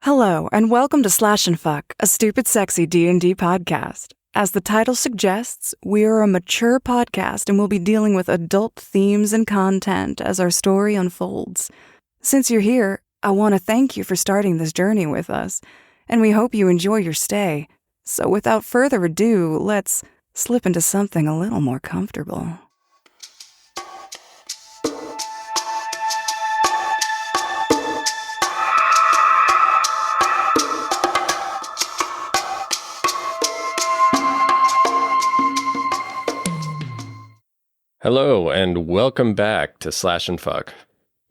Hello, and welcome to Slash and Fuck, a stupid sexy D&D podcast. As the title suggests, we are a mature podcast and will be dealing with adult themes and content as our story unfolds. Since you're here, I want to thank you for starting this journey with us, and we hope you enjoy your stay. So without further ado, let's slip into something a little more comfortable. Hello, and welcome back to Slash and Fuck.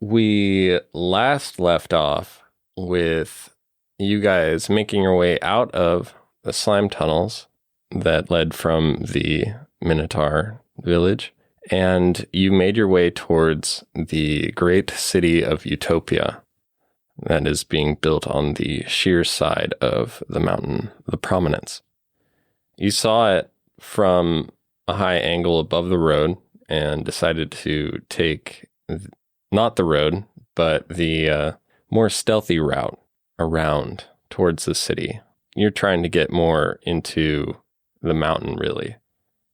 We last left off with you guys making your way out of the slime tunnels that led from the Minotaur village, and you made your way towards the great city of Utopia that is being built on the sheer side of the mountain, the Prominence. You saw it from a high angle above the road, and decided to take not the road, but the more stealthy route around towards the city. You're trying to get more into the mountain, really.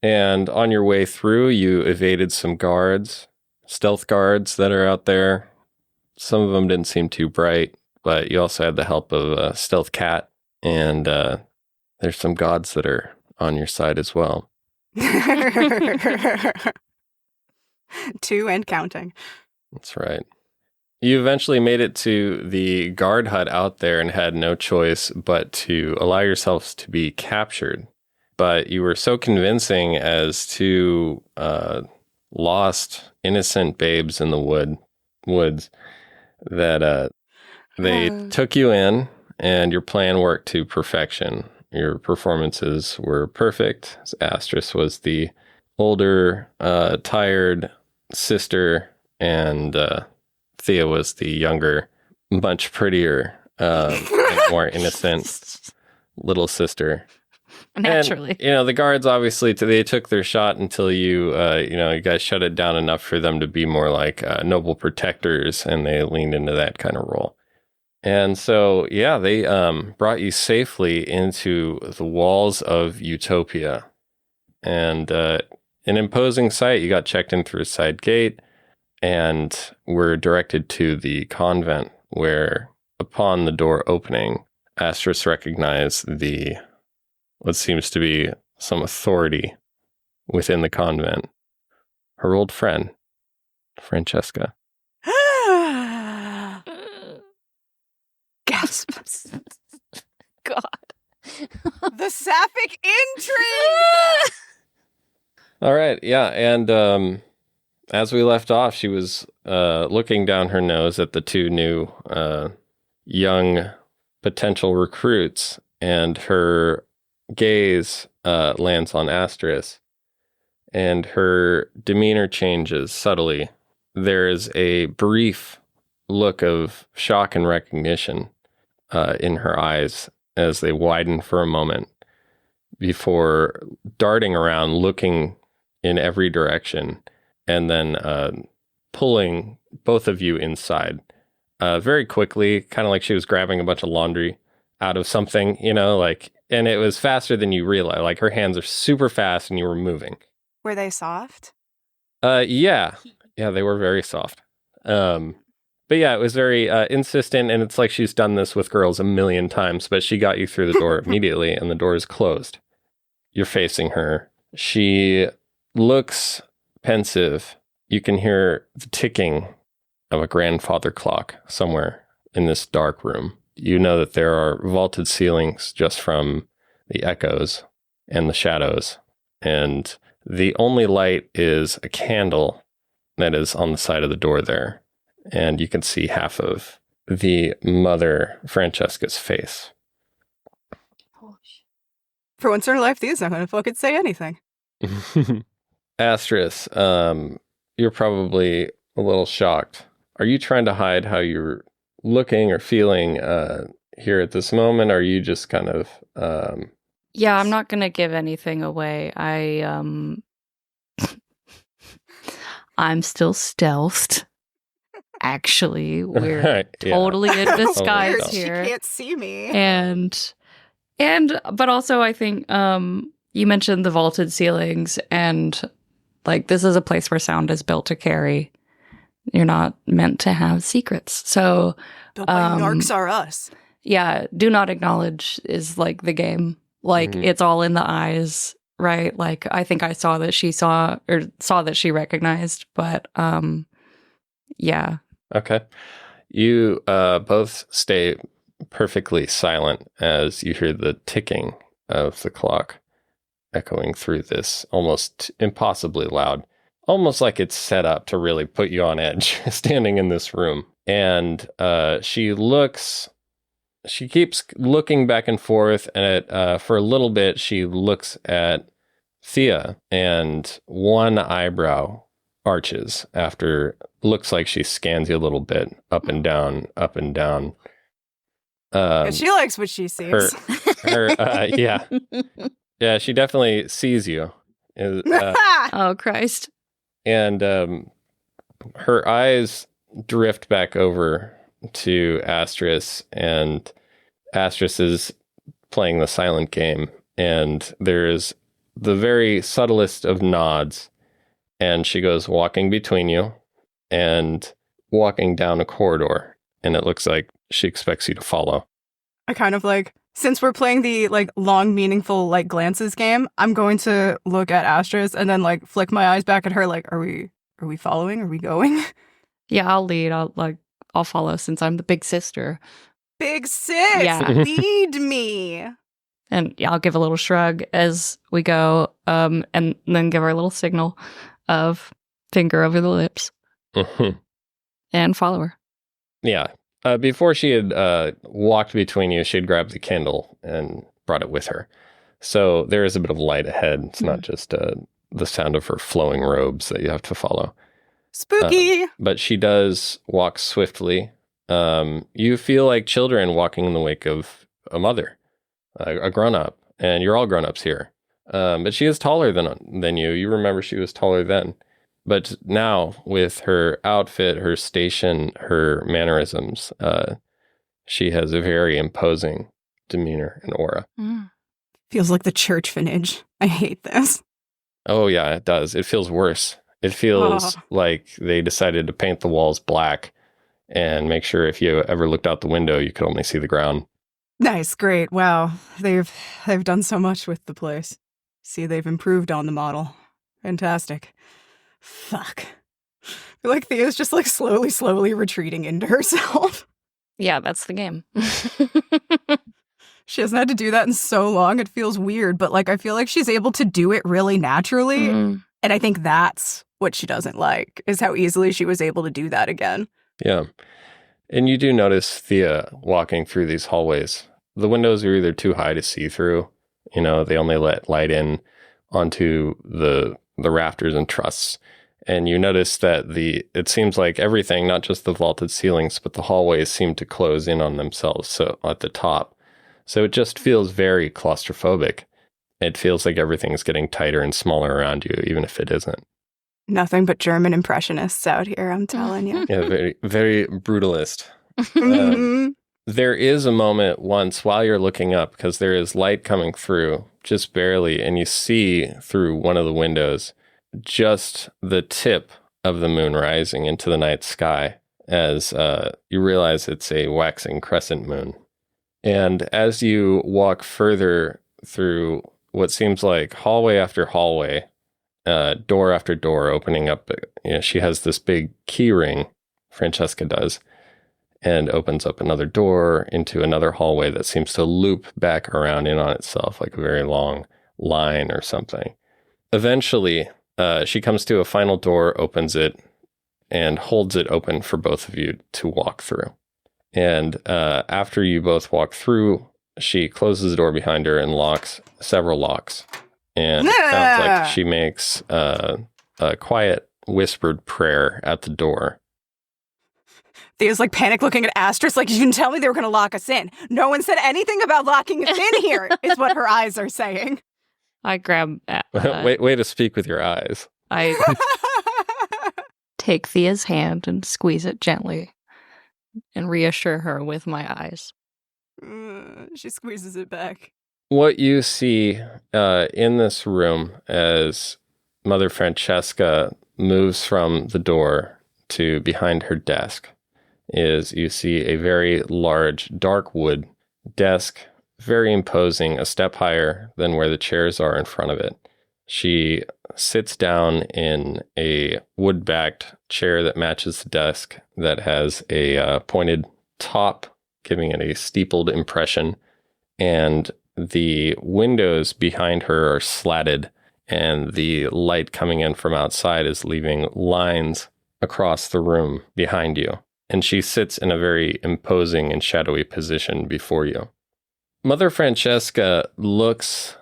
And on your way through, you evaded some guards, stealth guards that are out there. Some of them didn't seem too bright, but you also had the help of a stealth cat, and there's some gods that are on your side as well. 2 and counting. That's right. You eventually made it to the guard hut out there and had no choice but to allow yourselves to be captured. But you were so convincing as to lost, innocent babes in the woods that they took you in, and your plan worked to perfection. Your performances were perfect. Astris was the older, tired sister, and Thea was the younger, much prettier, and more innocent little sister. Naturally. And, the guards obviously, they took their shot until you guys shut it down enough for them to be more like noble protectors, and they leaned into that kind of role. And so, yeah, they brought you safely into the walls of Utopia. And an imposing sight. You got checked in through a side gate and were directed to the convent, where upon the door opening, Astris recognized what seems to be some authority within the convent. Her old friend, Francesca. Gasp. God. The sapphic intrigue! All right, yeah, and as we left off, she was looking down her nose at the 2 new young potential recruits, and her gaze lands on Astris, and her demeanor changes subtly. There is a brief look of shock and recognition in her eyes as they widen for a moment before darting around, looking in every direction, and then pulling both of you inside very quickly, kind of like she was grabbing a bunch of laundry out of something, and it was faster than you realize. Like, her hands are super fast and you were moving. Were they soft? Yeah, they were very soft. But yeah, it was very insistent, and it's like she's done this with girls a million times, but she got you through the door immediately, and the door is closed. You're facing her. She looks pensive. You can hear the ticking of a grandfather clock somewhere in this dark room. You know that there are vaulted ceilings just from the echoes and the shadows, and the only light is a candle that is on the side of the door there, and you can see half of the mother Francesca's face. For once in her life, Thea's not going to fucking say anything. Astris, you're probably a little shocked. Are you trying to hide how you're looking or feeling here at this moment? Or are you just kind of... Yeah, I'm not going to give anything away. I'm still stealthed. actually, we're Right, yeah. totally in disguise Weird, She here. can't see me. But also I think you mentioned the vaulted ceilings, and like this is a place where sound is built to carry. You're not meant to have secrets. So Built by narcs are us. yeah, do not acknowledge is like the game. Like it's all in the eyes, right? Like I think I saw that she saw that she recognized, but yeah. Okay. You both stay perfectly silent as you hear the ticking of the clock echoing through this almost impossibly loud, almost like it's set up to really put you on edge standing in this room. And she keeps looking back and forth, and for a little bit she looks at Thea, and one eyebrow arches after looks like she scans you a little bit up and down, up and down. She likes what she sees. Yeah, she definitely sees you. Oh Christ. And her eyes drift back over to Astris, and Astris is playing the silent game, and there's the very subtlest of nods, and she goes walking between you and walking down a corridor, and it looks like she expects you to follow. I kind of like, since we're playing the like long, meaningful like glances game, I'm going to look at Astris and then like flick my eyes back at her. Like, are we following? Are we going? Yeah, I'll lead. I'll follow since I'm the big sister. Big sis, Yeah. lead me. And yeah, I'll give a little shrug as we go, and then give her a little signal of finger over the lips and follow her. Yeah. Before she had walked between you, she had grabbed the candle and brought it with her. So there is a bit of light ahead. It's not just the sound of her flowing robes that you have to follow. Spooky. But she does walk swiftly. You feel like children walking in the wake of a mother, a grown-up, and you're all grown-ups here. But she is taller than you. You remember she was taller then. But now, with her outfit, her station, her mannerisms, she has a very imposing demeanor and aura. Feels like the church vintage. I hate this. Oh, yeah, it does. It feels worse. It feels like they decided to paint the walls black and make sure if you ever looked out the window, you could only see the ground. Nice, great. Wow. They've done so much with the place. See, they've improved on the model. Fantastic. Fuck. I feel like Thea's just like slowly retreating into herself. Yeah, that's the game. She hasn't had to do that in so long. It feels weird, but like I feel like she's able to do it really naturally. And I think that's what she doesn't like, is how easily she was able to do that again. Yeah. And you do notice Thea walking through these hallways. The windows are either too high to see through, they only let light in onto the rafters and trusses. And you notice that it seems like everything, not just the vaulted ceilings, but the hallways seem to close in on themselves. So at the top. So it just feels very claustrophobic. It feels like everything's getting tighter and smaller around you, even if it isn't. Nothing but German impressionists out here, I'm telling you. Yeah, very, very brutalist. There is a moment once while you're looking up, because there is light coming through just barely, and you see through one of the windows just the tip of the moon rising into the night sky as you realize it's a waxing crescent moon. And as you walk further through what seems like hallway after hallway, door after door opening up, she has this big key ring, Francesca does, and opens up another door into another hallway that seems to loop back around in on itself like a very long line or something. Eventually, she comes to a final door, opens it, and holds it open for both of you to walk through. And after you both walk through, she closes the door behind her and locks several locks. And it sounds like she makes a quiet, whispered prayer at the door. Thea's like panic looking at Astris like, you didn't tell me they were going to lock us in. No one said anything about locking us in here, is what her eyes are saying. I grab... Way to speak with your eyes. I take Thea's hand and squeeze it gently and reassure her with my eyes. She squeezes it back. What you see in this room as Mother Francesca moves from the door to behind her desk is you see a very large dark wood desk, very imposing, a step higher than where the chairs are in front of it. She sits down in a wood-backed chair that matches the desk that has a pointed top, giving it a steepled impression, and the windows behind her are slatted, and the light coming in from outside is leaving lines across the room behind you. And she sits in a very imposing and shadowy position before you. Mother Francesca looks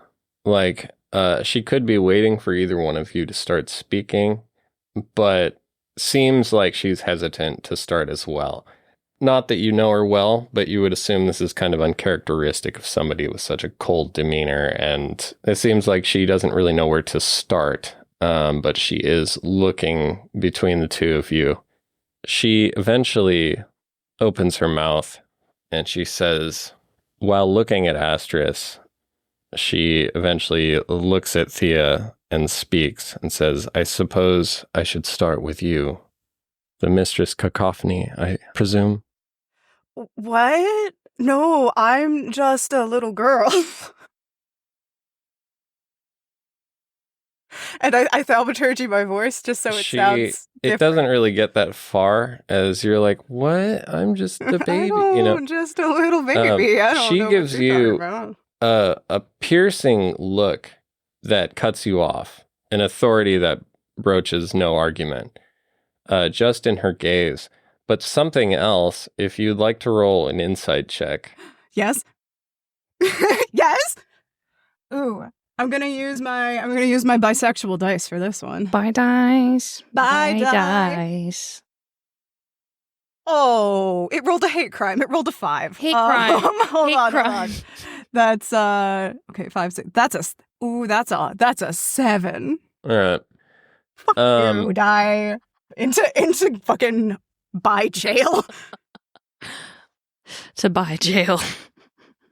like she could be waiting for either one of you to start speaking, but seems like she's hesitant to start as well. Not that you know her well, but you would assume this is kind of uncharacteristic of somebody with such a cold demeanor, and it seems like she doesn't really know where to start, but she is looking between the two of you. She eventually opens her mouth, and she says, while looking at Astris, she eventually looks at Thea and speaks and says, I suppose I should start with you. The Mistress Cacophony, I presume? What? No, I'm just a little girl. And I thaumaturgy my voice just so it sounds It different. doesn't really get that far as you're like, what? I'm just a baby, you know? Just a little baby. I don't she know gives what you're you talking about. a piercing look that cuts you off, an authority that broaches no argument, just in her gaze. But something else, if you'd like to roll an insight check. Yes. Yes. Ooh, I'm gonna use my bisexual dice for this one. Bye dice. Bye dice. Oh, it rolled a hate crime. It rolled a 5. Hate crime. Hold Hate on. crime. That's okay, 5, 6. That's a 7. All right. Fuck you, die into fucking by jail. To buy jail.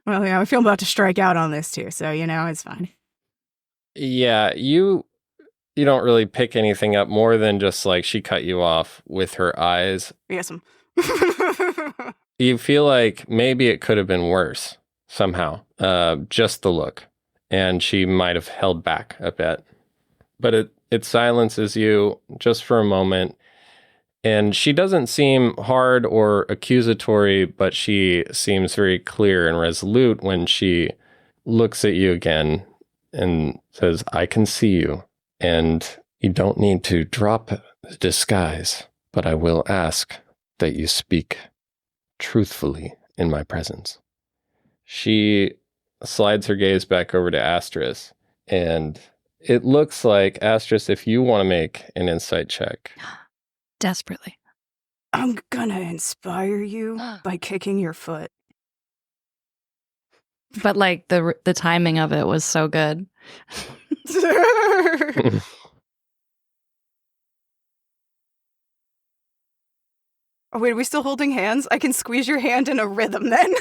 Well, yeah, I feel about to strike out on this too, so it's fine. Yeah, you don't really pick anything up more than just like she cut you off with her eyes. Yes. You feel like maybe it could have been worse somehow. Just the look. And she might have held back a bit. But it silences you just for a moment. And she doesn't seem hard or accusatory, but she seems very clear and resolute when she looks at you again and says, I can see you, and you don't need to drop the disguise, but I will ask that you speak truthfully in my presence. She slides her gaze back over to Astris, and it looks like, Astris, if you want to make an insight check. Desperately. I'm gonna inspire you by kicking your foot. But like the timing of it was so good. Oh, wait, are we still holding hands? I can squeeze your hand in a rhythm then.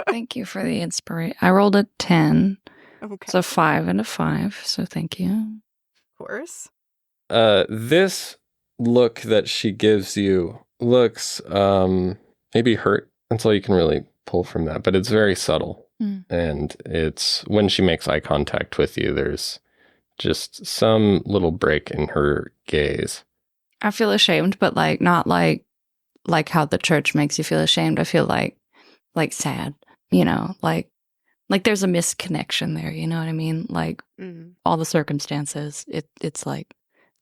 Thank you for the inspiration. I rolled a 10. Okay. So 5 and a 5. So thank you. Of course. This look that she gives you looks maybe hurt. That's all you can really pull from that. But it's very subtle. And it's when she makes eye contact with you, there's just some little break in her gaze. I feel ashamed, but like not like how the church makes you feel ashamed. I feel like sad, like there's a misconnection there, you know what I mean? Like all the circumstances, it's like,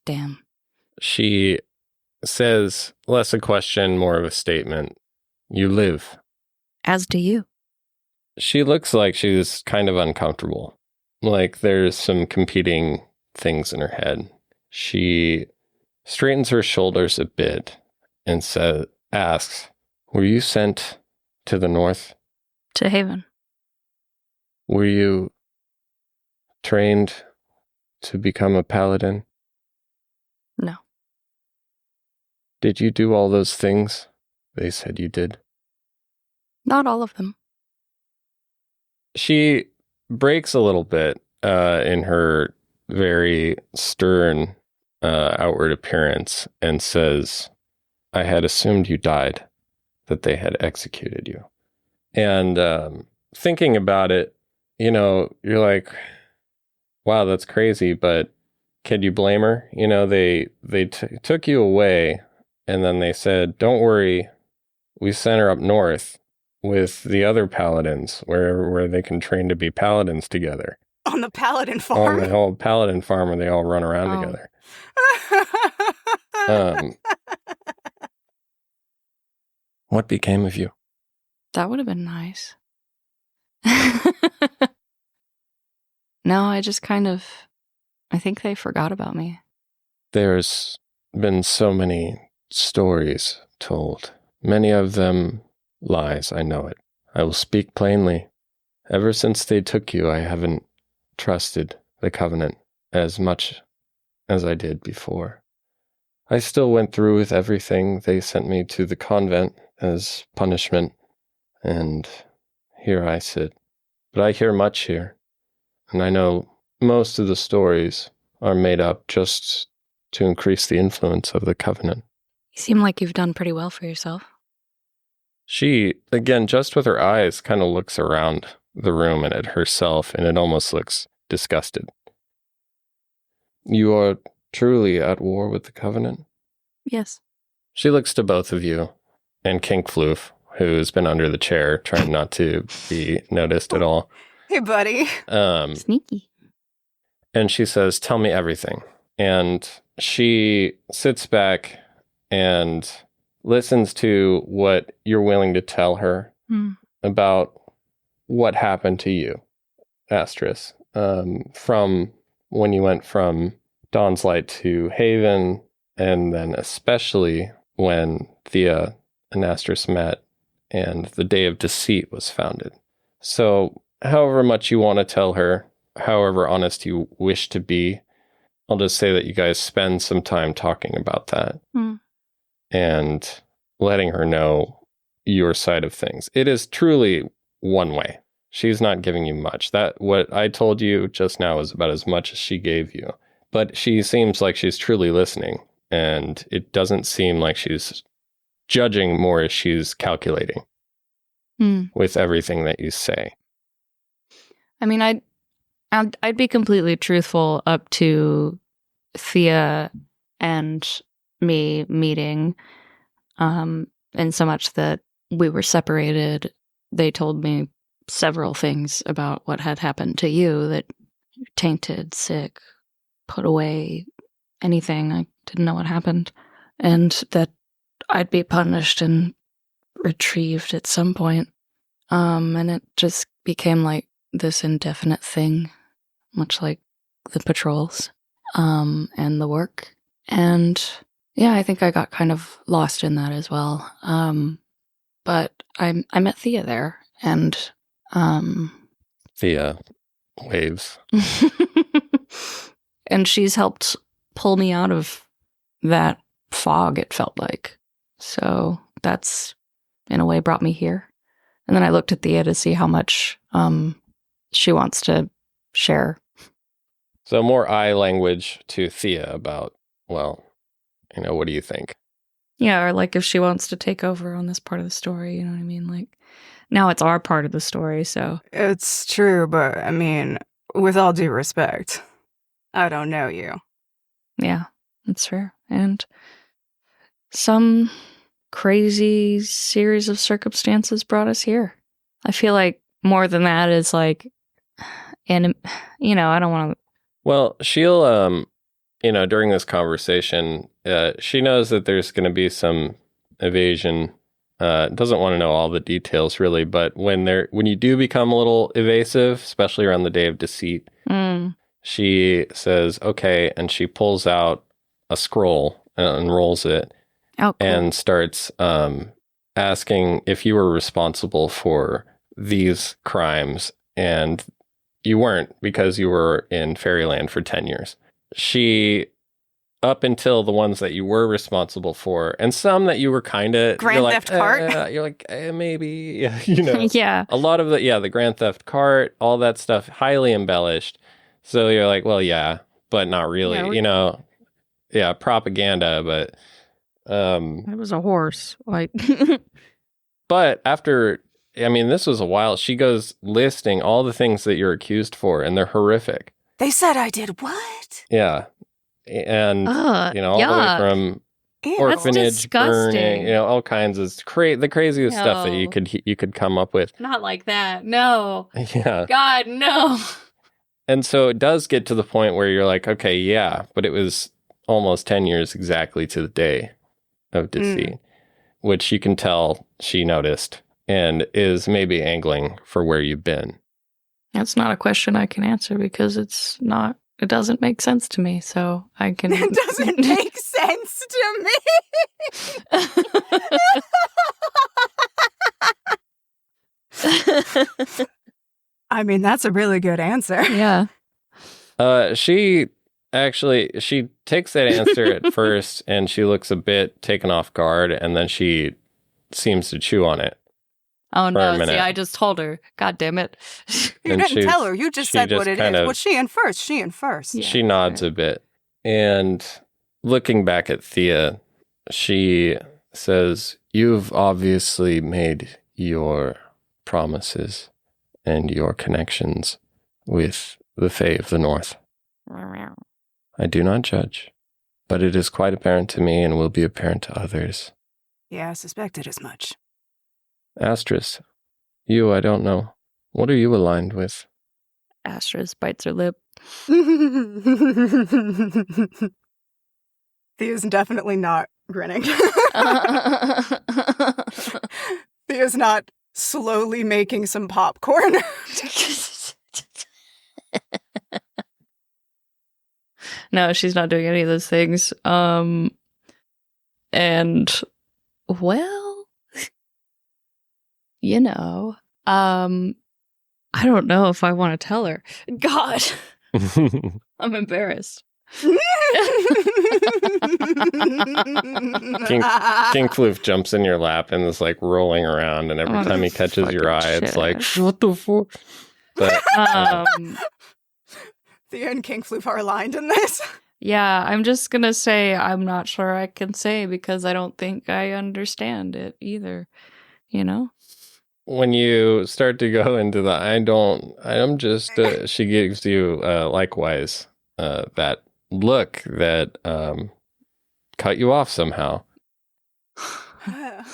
damn. She says, less a question, more of a statement. You live. As do you. She looks like she's kind of uncomfortable. Like there's some competing things in her head. She straightens her shoulders a bit and asks, were you sent to the north? To Haven. Were you trained to become a paladin? No. Did you do all those things they said you did? Not all of them. She breaks a little bit in her very stern outward appearance and says, I had assumed you died, that they had executed you. And thinking about it, you're like, wow, that's crazy, but can you blame her? They took you away, and then they said, don't worry, we sent her up north with the other paladins where they can train to be paladins together. On the paladin farm? On the whole paladin farm where they all run around together. What became of you? That would have been nice. No, I think they forgot about me. There's been so many stories told. Many of them lies, I know it. I will speak plainly. Ever since they took you, I haven't trusted the Covenant as much as I did before. I still went through with everything. They sent me to the convent as punishment, and here I sit. But I hear much here, and I know most of the stories are made up just to increase the influence of the Covenant. You seem like you've done pretty well for yourself. She, again, just with her eyes, kind of looks around the room and at herself, and it almost looks disgusted. You are truly at war with the Covenant? Yes. She looks to both of you, and Kinkfloof, who's been under the chair, trying not to be noticed at all. Hey, buddy. Sneaky. And she says, tell me everything. And she sits back and listens to what you're willing to tell her about what happened to you, Astris, from when you went from Dawn's Light to Haven, and then especially when Thea and Astris met and the Day of Deceit was founded. So however much you want to tell her, however honest you wish to be, I'll just say that you guys spend some time talking about that and letting her know your side of things. It is truly one way. She's not giving you much. That what I told you just now is about as much as she gave you. But she seems like she's truly listening, and it doesn't seem like she's judging more as she's calculating with everything that you say. I mean, I'd be completely truthful up to Thea and me meeting, in so much that we were separated. They told me several things about what had happened to you, that you're tainted, sick, put away, anything. I didn't know what happened, and that I'd be punished and retrieved at some point. And it just became like this indefinite thing, much like the patrols, and the work. And yeah, I think I got kind of lost in that as well. But I met Thea there, and Thea waves. and she's helped pull me out of that fog, it felt like. So that's, in a way, brought me here. And then I looked at Thea to see how much she wants to share. So more eye language to Thea about, well, what do you think? Yeah, or like if she wants to take over on this part of the story, you know what I mean? Like, now it's our part of the story, so. It's true, but I mean, with all due respect, I don't know you. Yeah, that's fair. And some crazy series of circumstances brought us here. I feel like more than that is like, and I don't want to. Well, she'll, during this conversation, she knows that there's going to be some evasion. Doesn't want to know all the details really, but when you do become a little evasive, especially around the Day of Deceit, she says, okay, and she pulls out a scroll and unrolls it. Oh, cool. And starts asking if you were responsible for these crimes, and you weren't because you were in Fairyland for 10 years. She up until the ones that you were responsible for, and some that you were kind of Grand Theft Cart. You're like maybe, you know. Yeah. A lot of the Grand Theft Cart, all that stuff, highly embellished. So you're like, well, yeah, but not really, Yeah, you know. Yeah, propaganda, but It was a horse. Like, but after, I mean, this was a while. She goes listing all the things that you're accused for, and they're horrific. They said I did what? Yeah. And, you know, all the way yuck. from Ew. orphanage disgusting. burning, you know, all kinds of the craziest stuff that No. you could come up with. Not like that. No. Yeah. God, no. And so it does get to the point where you're like, okay, yeah, but it was almost 10 years exactly to the day of deceit, which you can tell she noticed and is maybe angling for where you've been. That's not a question I can answer because it doesn't make sense to me. So I can. It doesn't make sense to me. I mean, that's a really good answer. Yeah. She takes that answer at first and she looks a bit taken off guard, and then she seems to chew on it. Oh, For a no. minute. See, I just told her. God damn it. You And didn't tell her. You just she said just what it kind is. of- Well, she in first. She in first. Yeah, She nods fair. a bit. And looking back at Thea, she says, "You've obviously made your promises and your connections with the Fae of the North. I do not judge, but it is quite apparent to me and will be apparent to others. Yeah, I suspected as much. Astris, you, I don't know. What are you aligned with?" Astris bites her lip. Thea's definitely not grinning. Thea's not slowly making some popcorn. No, she's not doing any of those things. And well, you know, I don't know if I want to tell her. God, I'm embarrassed. King Floof jumps in your lap and is like rolling around, and every Oh, time he catches your eye, fucking it's like, shit. what the fuck? But Thea and King Floof are aligned in this. Yeah, I'm just gonna say I'm not sure I can say because I don't think I understand it either. You know? when you start to go into the, I'm just, she gives you likewise that look that cut you off somehow.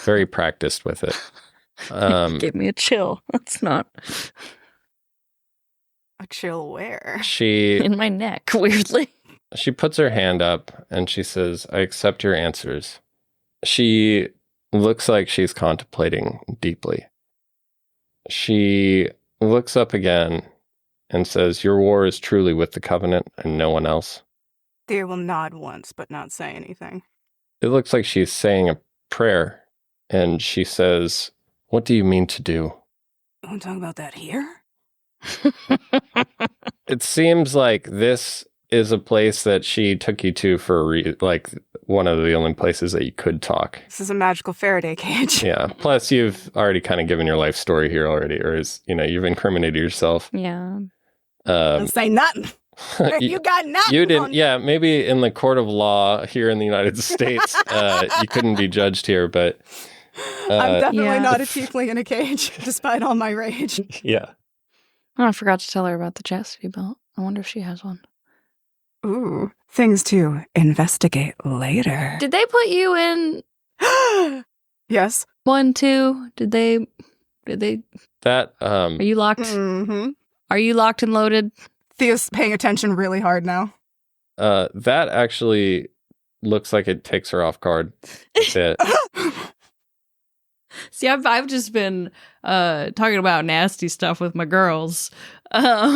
Very practiced with it. Gave me a chill. That's not A chill where? She in my neck, weirdly. She puts her hand up and she says, "I accept your answers." She looks like she's contemplating deeply. She looks up again and says, "Your war is truly with the Covenant and no one else." Thea will nod once, but not say anything. It looks like she's saying a prayer, and she says, "What do you mean to do?" You want to talk about that here? It seems like this is a place that she took you to for like one of the only places that you could talk. This is a magical Faraday cage. Yeah. Plus, you've already kind of given your life story here already, or you've incriminated yourself. Yeah. Don't say nothing. You got nothing. You didn't. on- Yeah, maybe in the court of law here in the United States, you couldn't be judged here, but I'm definitely Yeah. not a tiefling in a cage, despite all my rage. yeah. Oh, I forgot to tell her about the chastity belt. I wonder if she has one. Ooh, things to investigate later. Did they put you in Yes. 1, 2? Did they That are you locked? Mm-hmm. Are you locked and loaded? Thea's paying attention really hard now. that actually looks like it takes her off guard a bit. See, I've just been talking about nasty stuff with my girls.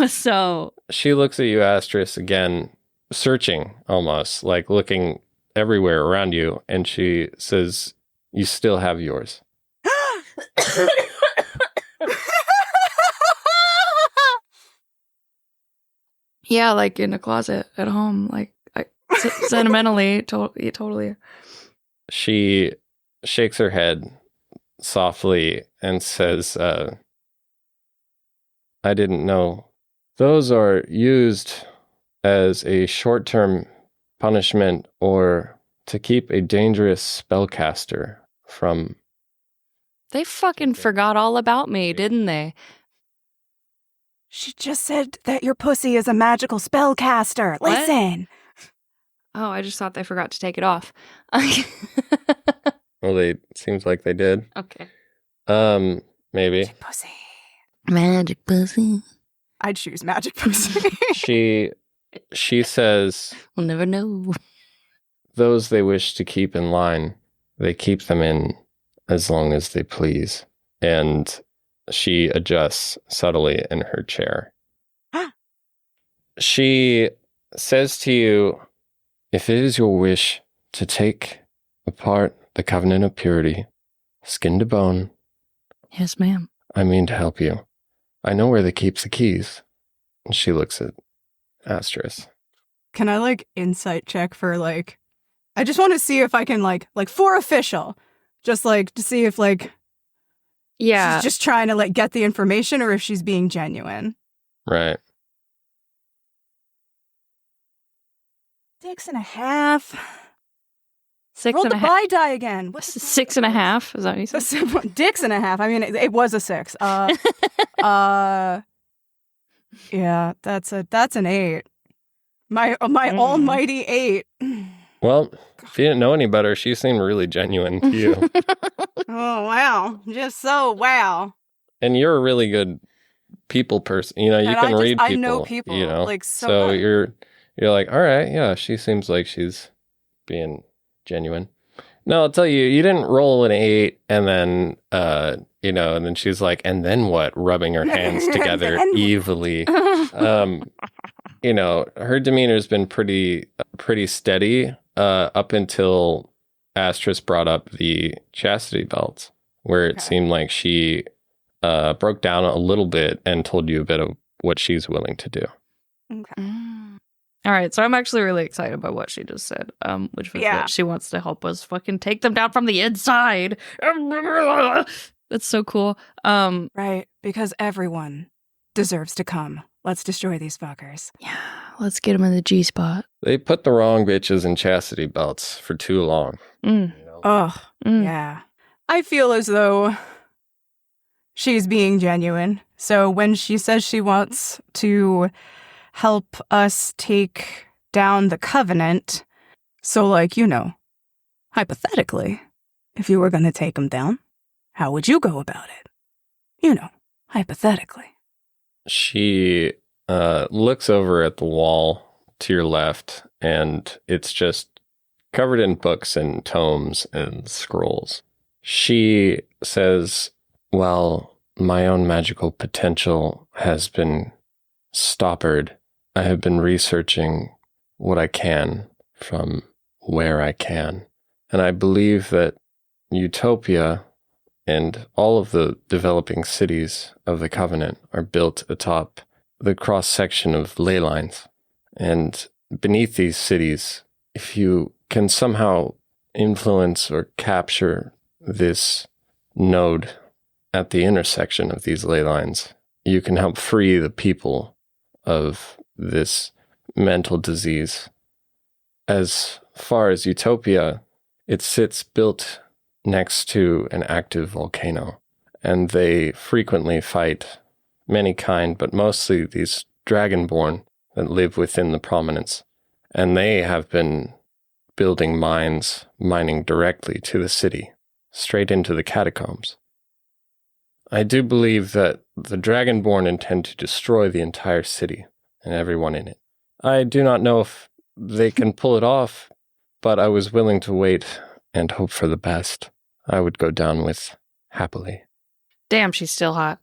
So She looks at you, Astris, again, searching almost, like looking everywhere around you, and she says, "You still have yours." yeah, like in a closet at home. Like, Sentimentally, totally. She shakes her head softly and says, I didn't know. Those are used as a short-term punishment or to keep a dangerous spellcaster from... They fucking forgot all about me, didn't they? She just said that your pussy is a magical spellcaster. What? Listen. Oh, I just thought they forgot to take it off. Well, seems like they did. Okay. Maybe. Magic pussy. Magic pussy. I'd choose magic pussy. She says, We'll never know. those they wish to keep in line, they keep them in as long as they please. And she adjusts subtly in her chair. She says to you, if it is your wish to take apart the covenant of purity, skin to bone, Yes, ma'am. I mean to help you. I know where they keeps the keys. And she looks at Astris. Can I insight check for I just want to see if I can for official, just to see if Yeah. she's just trying to get the information or if she's being genuine. Right. 6.5. 6 Roll and the a half. buy die again. What's 6.5. Is that what you said? Dicks and a half. I mean, it was a 6. Yeah, that's an 8. My almighty 8. Well, if you didn't know any better, she seemed really genuine to you. Oh wow, just so wow. And you're a really good people person. You And can read people. I know people, so So much. you're like, all right, yeah, she seems like she's being genuine. No, I'll tell you, you didn't roll an 8 and then, and then she's like, and then what? Rubbing her hands together evilly. Her demeanor's been pretty steady up until Astris brought up the chastity belts, where it seemed like she broke down a little bit and told you a bit of what she's willing to do. Okay. All right, so I'm actually really excited about what she just said, which was that she wants to help us fucking take them down from the inside. That's so cool. Right, because everyone deserves to come. Let's destroy these fuckers. Yeah, let's get them in the G-spot. They put the wrong bitches in chastity belts for too long. Ugh, yeah. I feel as though she's being genuine. So when she says she wants to help us take down the covenant, so hypothetically, if you were going to take them down, how would you go about it? Hypothetically. She looks over at the wall to your left, and it's just covered in books and tomes and scrolls. She says, well, my own magical potential has been stoppered. I have been researching what I can from where I can. And I believe that Utopia and all of the developing cities of the Covenant are built atop the cross-section of ley lines. And beneath these cities, if you can somehow influence or capture this node at the intersection of these ley lines, you can help free the people of this mental disease. As far as Utopia, it sits built next to an active volcano, and they frequently fight many kind, but mostly these dragonborn that live within the prominence, and they have been building mines, mining directly to the city, straight into the catacombs. I do believe that the dragonborn intend to destroy the entire city and everyone in it. I do not know if they can pull it off, but I was willing to wait and hope for the best. I would go down with happily. Damn, she's still hot.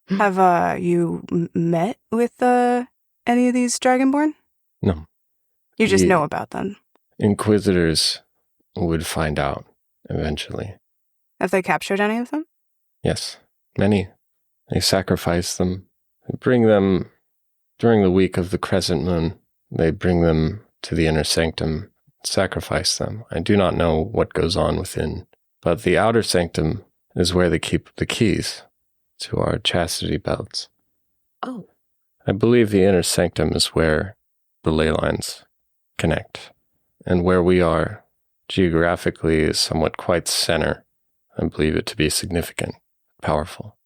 Have you met with any of these dragonborn? No. You just know about them. Inquisitors would find out eventually. Have they captured any of them? Yes, many. They sacrifice them. They bring them during the week of the crescent moon. They bring them to the inner sanctum, sacrifice them. I do not know what goes on within, but the outer sanctum is where they keep the keys to our chastity belts. Oh. I believe the inner sanctum is where the ley lines connect, and where we are geographically is somewhat quite center. I believe it to be significant, powerful.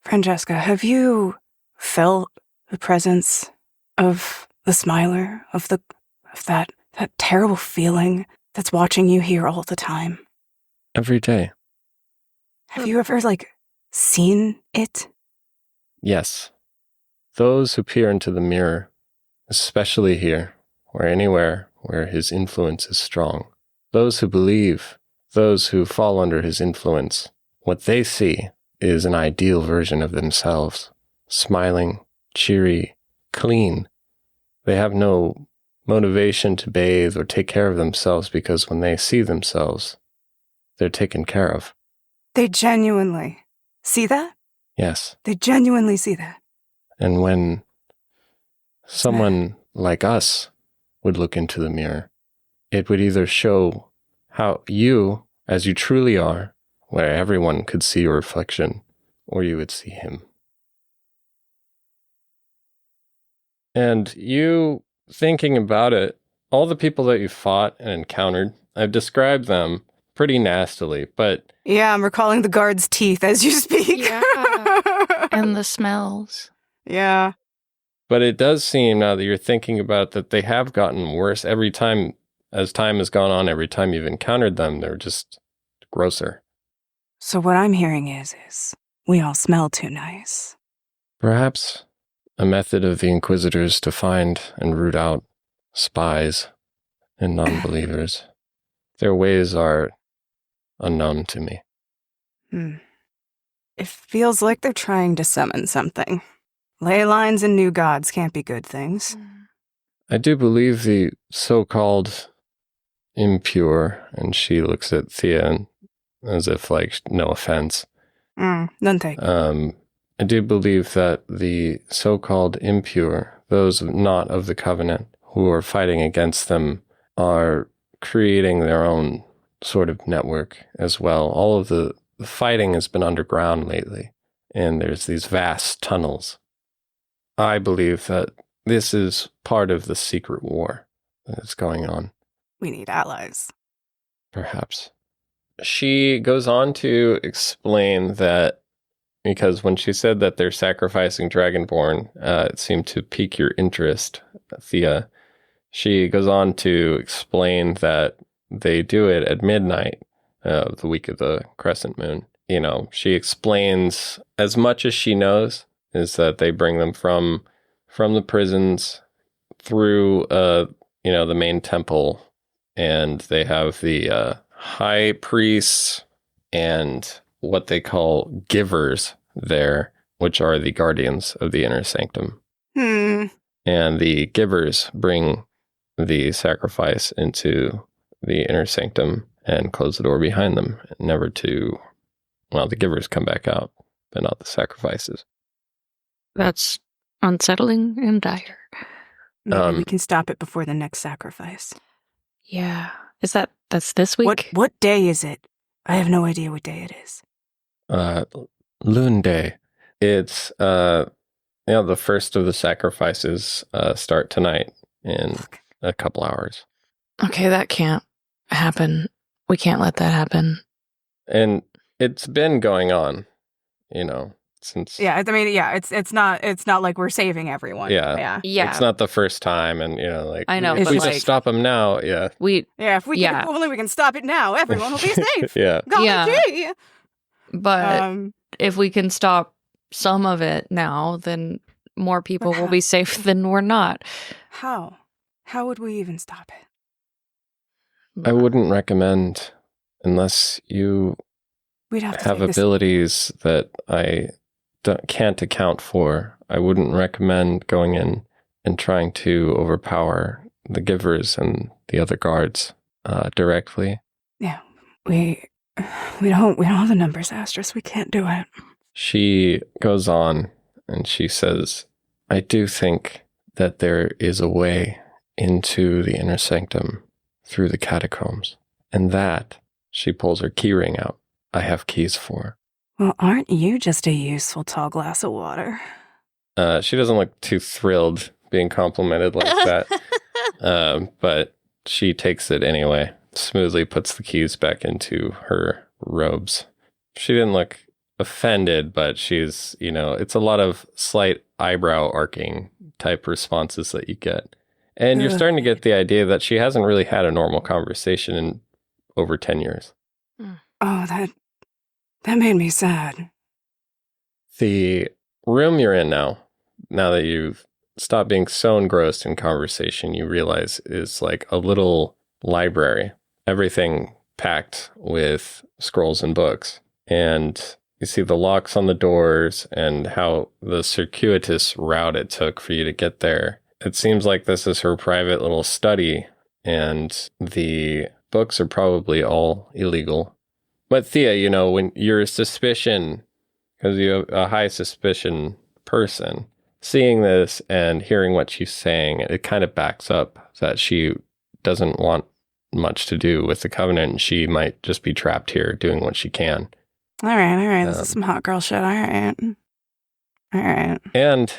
Francesca, have you felt the presence of the Smiler, of that terrible feeling that's watching you here all the time? Every day. Have you ever, seen it? Yes. Those who peer into the mirror, especially here, or anywhere where his influence is strong, those who believe, those who fall under his influence, what they see is an ideal version of themselves, smiling, cheery, clean. They have no motivation to bathe or take care of themselves because when they see themselves, they're taken care of. They genuinely see that? Yes. They genuinely see that. And when someone like us would look into the mirror, it would either show how you, as you truly are, where everyone could see your reflection, or you would see him. And you, thinking about it, all the people that you fought and encountered, I've described them pretty nastily, but... Yeah, I'm recalling the guard's teeth as you speak. Yeah. And the smells. Yeah. But it does seem, now that you're thinking about it, that they have gotten worse every time, as time has gone on, every time you've encountered them, they're just grosser. So what I'm hearing is we all smell too nice. Perhaps a method of the Inquisitors to find and root out spies and non-believers. Their ways are unknown to me. It feels like they're trying to summon something. Ley lines and new gods can't be good things. I do believe the so-called impure, and she looks at Thea as if, no offense. None taken. I do believe that the so-called impure, those not of the covenant, who are fighting against them, are creating their own sort of network as well. All of the fighting has been underground lately, and there's these vast tunnels. I believe that this is part of the secret war that's going on. We need allies. Perhaps. She goes on to explain that, because when she said that they're sacrificing Dragonborn, it seemed to pique your interest, Thea. She goes on to explain that they do it at midnight, the week of the crescent moon. She explains as much as she knows is that they bring them from the prisons through, the main temple, and they have the high priests and what they call givers there, which are the guardians of the inner sanctum. And the givers bring the sacrifice into the inner sanctum and close the door behind them, the givers come back out, but not the sacrifices. That's unsettling and dire. Maybe we can stop it before the next sacrifice. Yeah. That's this week? What day is it? I have no idea what day it is. Loon Day. It's, the first of the sacrifices start tonight in a couple hours. Okay, that can't happen. We can't let that happen. And it's been going on, since... Yeah, it's not like we're saving everyone. Yeah. It's not the first time, and, I know, if but we just stop them now, if only we can stop it now, everyone will be safe. Yeah. Golly gee. But if we can stop some of it now, then more people will be safe than we're not. How? How would we even stop it? I wouldn't recommend, unless you We'd have to have abilities that I can't account for, I wouldn't recommend going in and trying to overpower the givers and the other guards directly. Yeah, we don't have the numbers, Astris. We can't do it. She goes on and she says, I do think that there is a way into the inner sanctum through the catacombs. And that, she pulls her key ring out, I have keys for. Well, aren't you just a useful tall glass of water? She doesn't look too thrilled being complimented like that. But she takes it anyway, smoothly puts the keys back into her robes. She didn't look offended, but she's, it's a lot of slight eyebrow arcing type responses that you get. And you're starting to get the idea that she hasn't really had a normal conversation in over 10 years. Oh, that made me sad. The room you're in now that you've stopped being so engrossed in conversation, you realize is like a little library. Everything packed with scrolls and books. And you see the locks on the doors and how the circuitous route it took for you to get there. It seems like this is her private little study, and the books are probably all illegal. But Thea, when your suspicion, because you're a high suspicion person, seeing this and hearing what she's saying, it kind of backs up that she doesn't want much to do with the Covenant, and she might just be trapped here doing what she can. All right. This is some hot girl shit. All right. And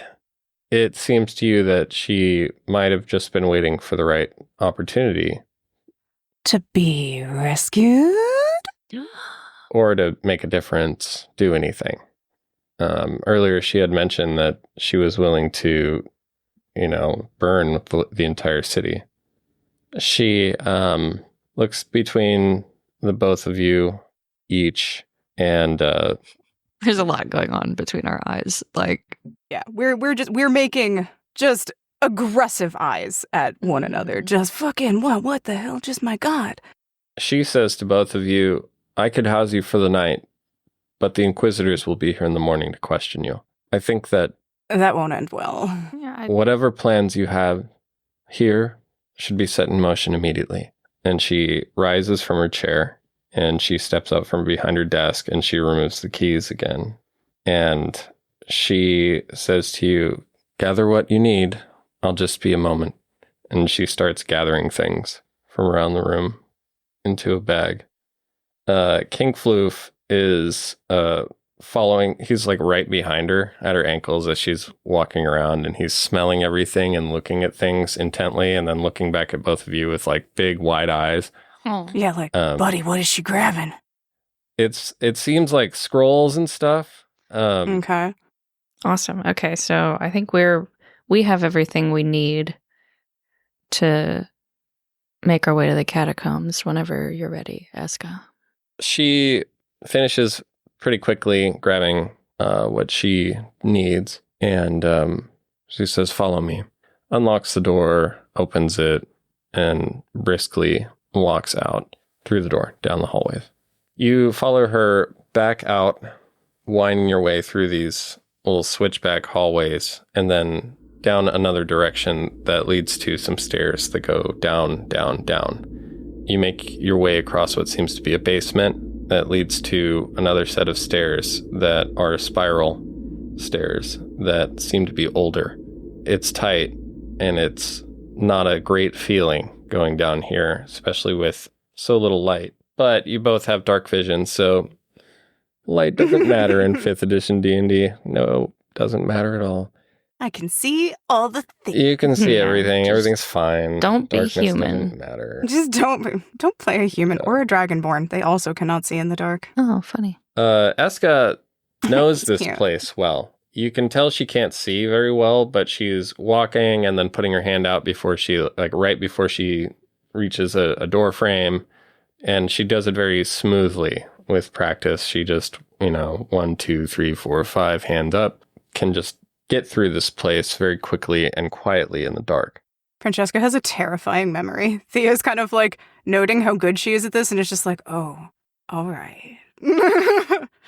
it seems to you that she might have just been waiting for the right opportunity. To be rescued? Or to make a difference, do anything. Earlier, she had mentioned that she was willing to, burn the entire city. She looks between the both of you each, and there's a lot going on between our eyes. Yeah, we're making just aggressive eyes at one another. Just fucking what the hell? Just my God. She says to both of you, I could house you for the night, but the Inquisitors will be here in the morning to question you. I think that won't end well. Yeah, whatever plans you have here should be set in motion immediately. And she rises from her chair and she steps up from behind her desk and she removes the keys again. And she says to you, gather what you need. I'll just be a moment. And she starts gathering things from around the room into a bag. King Floof is following. He's like right behind her at her ankles as she's walking around, and he's smelling everything and looking at things intently and then looking back at both of you with like big wide eyes. Oh. Yeah, like, buddy, what is she grabbing? It seems like scrolls and stuff. Okay. Awesome. Okay, so I think we have everything we need to make our way to the catacombs whenever you're ready, Eska. She finishes pretty quickly grabbing what she needs, and she says, follow me. Unlocks the door, opens it, and briskly walks out through the door, down the hallways. You follow her back out, winding your way through these little switchback hallways, and then down another direction that leads to some stairs that go down, down, down. You make your way across what seems to be a basement that leads to another set of stairs that are spiral stairs that seem to be older. It's tight, and it's not a great feeling going down here, especially with so little light. But you both have dark vision, so light doesn't matter in 5th edition D&D. No, doesn't matter at all. I can see all the things. You can see everything. Everything's fine. Don't be Darkness human. doesn't matter. Just don't play a human or a dragonborn. They also cannot see in the dark. Oh, funny. Eska knows this cute. place well. You can tell she can't see very well, but she's walking and then putting her hand out before she, right before she reaches a door frame, and she does it very smoothly with practice. She just, 1, 2, 3, 4, 5, hand up, can just get through this place very quickly and quietly in the dark. Francesca has a terrifying memory. Thea's kind of like noting how good she is at this, and it's just like, oh, all right.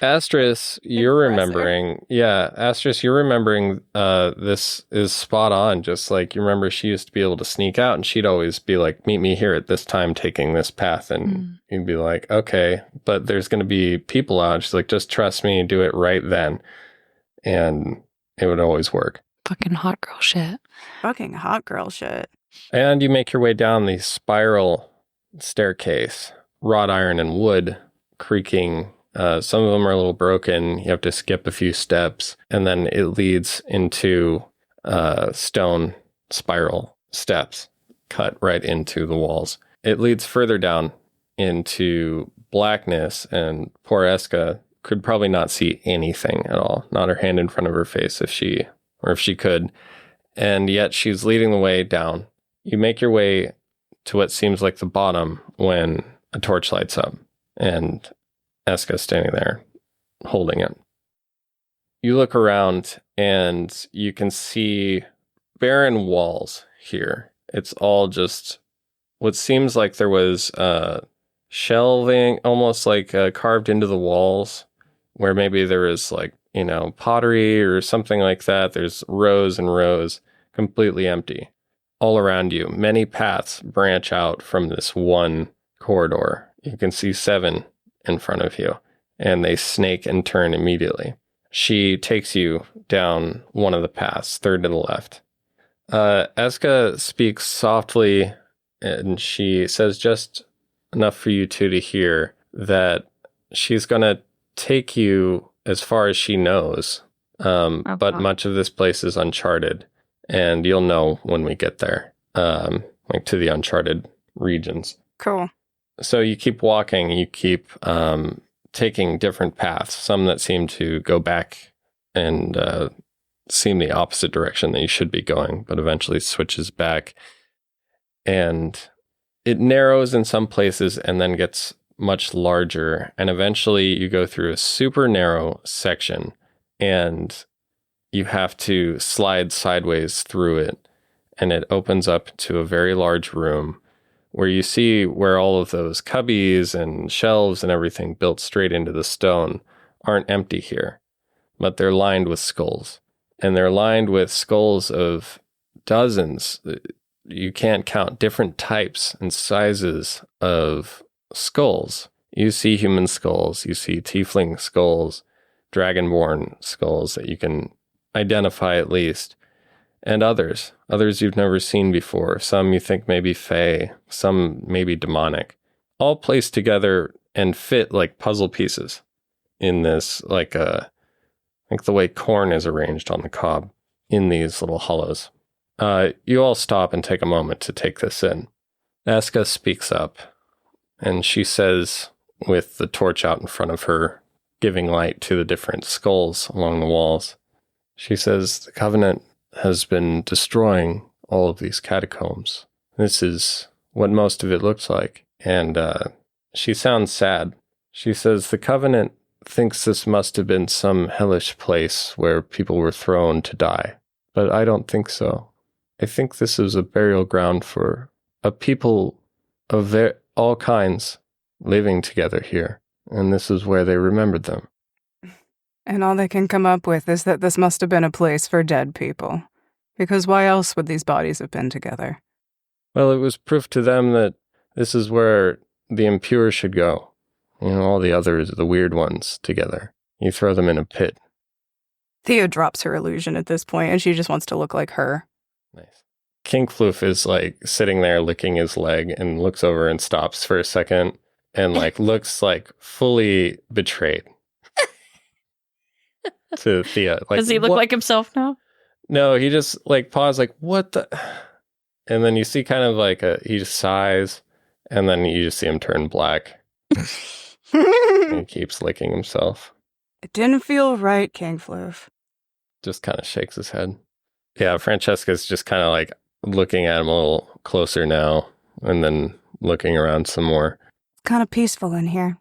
Astris, you're remembering. Yeah, Astris, you're remembering this is spot on. Just like you remember she used to be able to sneak out, and she'd always be like, meet me here at this time taking this path. And you'd be like, okay, but there's going to be people out. She's like, just trust me, do it right then. And it would always work. Fucking hot girl shit. Fucking hot girl shit. And you make your way down the spiral staircase, wrought iron and wood, creaking. Some of them are a little broken. You have to skip a few steps, and then it leads into stone spiral steps cut right into the walls. It leads further down into blackness, and poor Eska could probably not see anything at all, not her hand in front of her face if she could. And yet she's leading the way down. You make your way to what seems like the bottom when a torch lights up, and Eska's standing there holding it. You look around and you can see barren walls here. It's all just what seems like there was shelving, almost like carved into the walls, where maybe there was like, pottery or something like that. There's rows and rows, completely empty. All around you, many paths branch out from this one corridor. You can see 7 in front of you, and they snake and turn immediately. She takes you down one of the paths, third to the left. Eska speaks softly, and she says just enough for you two to hear that she's going to take you as far as she knows, but much of this place is uncharted, and you'll know when we get there, like to the uncharted regions. Cool. So you keep walking, you keep taking different paths, some that seem to go back and seem the opposite direction that you should be going, but eventually switches back. And it narrows in some places and then gets much larger. And eventually you go through a super narrow section and you have to slide sideways through it. And it opens up to a very large room where you see where all of those cubbies and shelves and everything built straight into the stone aren't empty here, but they're lined with skulls. And they're lined with skulls of dozens. You can't count different types and sizes of skulls. You see human skulls, you see tiefling skulls, dragonborn skulls that you can identify at least, and others you've never seen before. Some you think may be fey, some maybe demonic, all placed together and fit like puzzle pieces in this, like the way corn is arranged on the cob in these little hollows. You all stop and take a moment to take this in. Eska speaks up, and she says, with the torch out in front of her, giving light to the different skulls along the walls, she says, "The Covenant has been destroying all of these catacombs. This is what most of it looks like." And she sounds sad. She says, "The Covenant thinks this must have been some hellish place where people were thrown to die. But I don't think so. I think this is a burial ground for a people of all kinds living together here. And this is where they remembered them." And all they can come up with is that this must have been a place for dead people. Because why else would these bodies have been together? Well, it was proof to them that this is where the impure should go. All the others, the weird ones, together. You throw them in a pit. Thea drops her illusion at this point, and she just wants to look like her. Nice. King Floof is like sitting there licking his leg and looks over and stops for a second and like looks like fully betrayed to Thea. Like, does he look like himself now? No, he just like paused, like, what the? And then you see kind of like he just sighs, and then you just see him turn black. And he keeps licking himself. It didn't feel right, King Floof. Just kind of shakes his head. Yeah, Francesca's just kind of like looking at him a little closer now, and then looking around some more. It's kind of peaceful in here.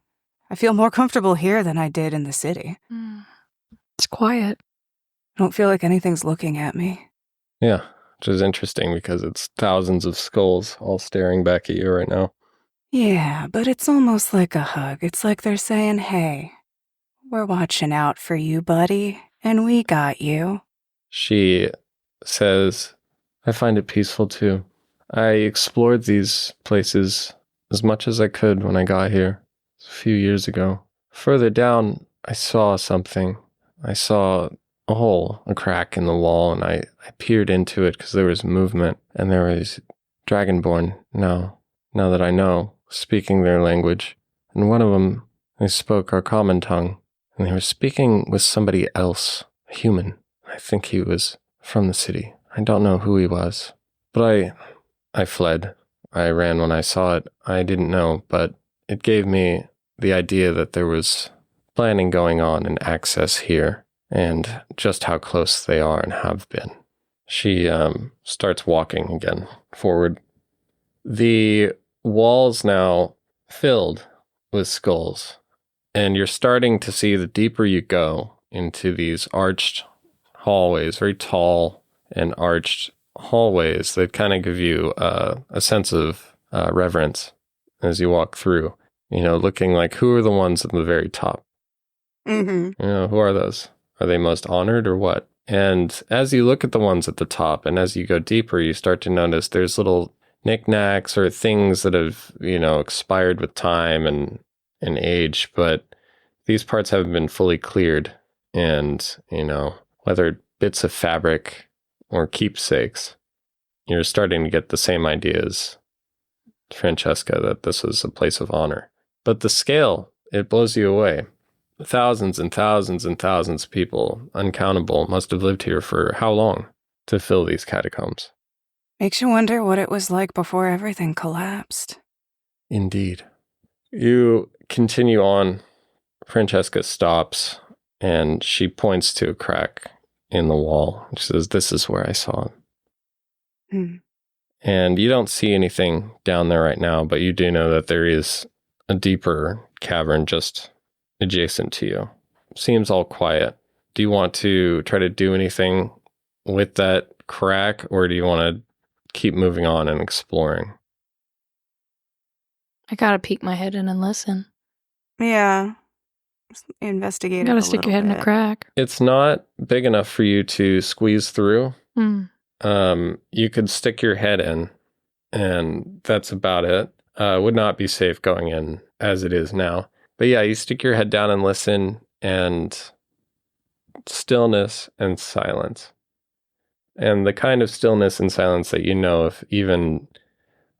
I feel more comfortable here than I did in the city. It's quiet. I don't feel like anything's looking at me. Yeah, which is interesting because it's thousands of skulls all staring back at you right now. Yeah, but it's almost like a hug. It's like they're saying, "Hey, we're watching out for you, buddy, and we got you." She says, "I find it peaceful too. I explored these places as much as I could when I got here a few years ago. Further down, I saw something. I saw a hole, a crack in the wall, and I peered into it because there was movement, and there was Dragonborn, now that I know, speaking their language. And one of them, they spoke our common tongue. And they were speaking with somebody else, a human. I think he was from the city. I don't know who he was. But I fled. I ran when I saw it. I didn't know, but it gave me the idea that there was planning going on and access here, and just how close they are and have been. She starts walking again forward. The walls now filled with skulls, and you're starting to see the deeper you go into these arched hallways, very tall and arched hallways that kind of give you a sense of reverence as you walk through, looking like, who are the ones at the very top? Mm-hmm. Who are those? Are they most honored or what? And as you look at the ones at the top and as you go deeper, you start to notice there's little knickknacks or things that have, expired with time and age, but these parts haven't been fully cleared. And, whether bits of fabric or keepsakes, you're starting to get the same ideas, Francesca, that this is a place of honor. But the scale, it blows you away. Thousands and thousands and thousands of people, uncountable, must have lived here for how long to fill these catacombs? Makes you wonder what it was like before everything collapsed. Indeed. You continue on. Francesca stops and she points to a crack in the wall. She says, "This is where I saw him." And you don't see anything down there right now, but you do know that there is a deeper cavern just adjacent to you. Seems all quiet. Do you want to try to do anything with that crack, or do you want to keep moving on and exploring? I gotta peek my head in and listen. Yeah. Just investigate You it gotta a stick your little head in a bit. crack. It's not big enough for you to squeeze through. You could stick your head in, and that's about it. Would not be safe going in as it is now. But yeah, you stick your head down and listen, and stillness and silence. And the kind of stillness and silence that if even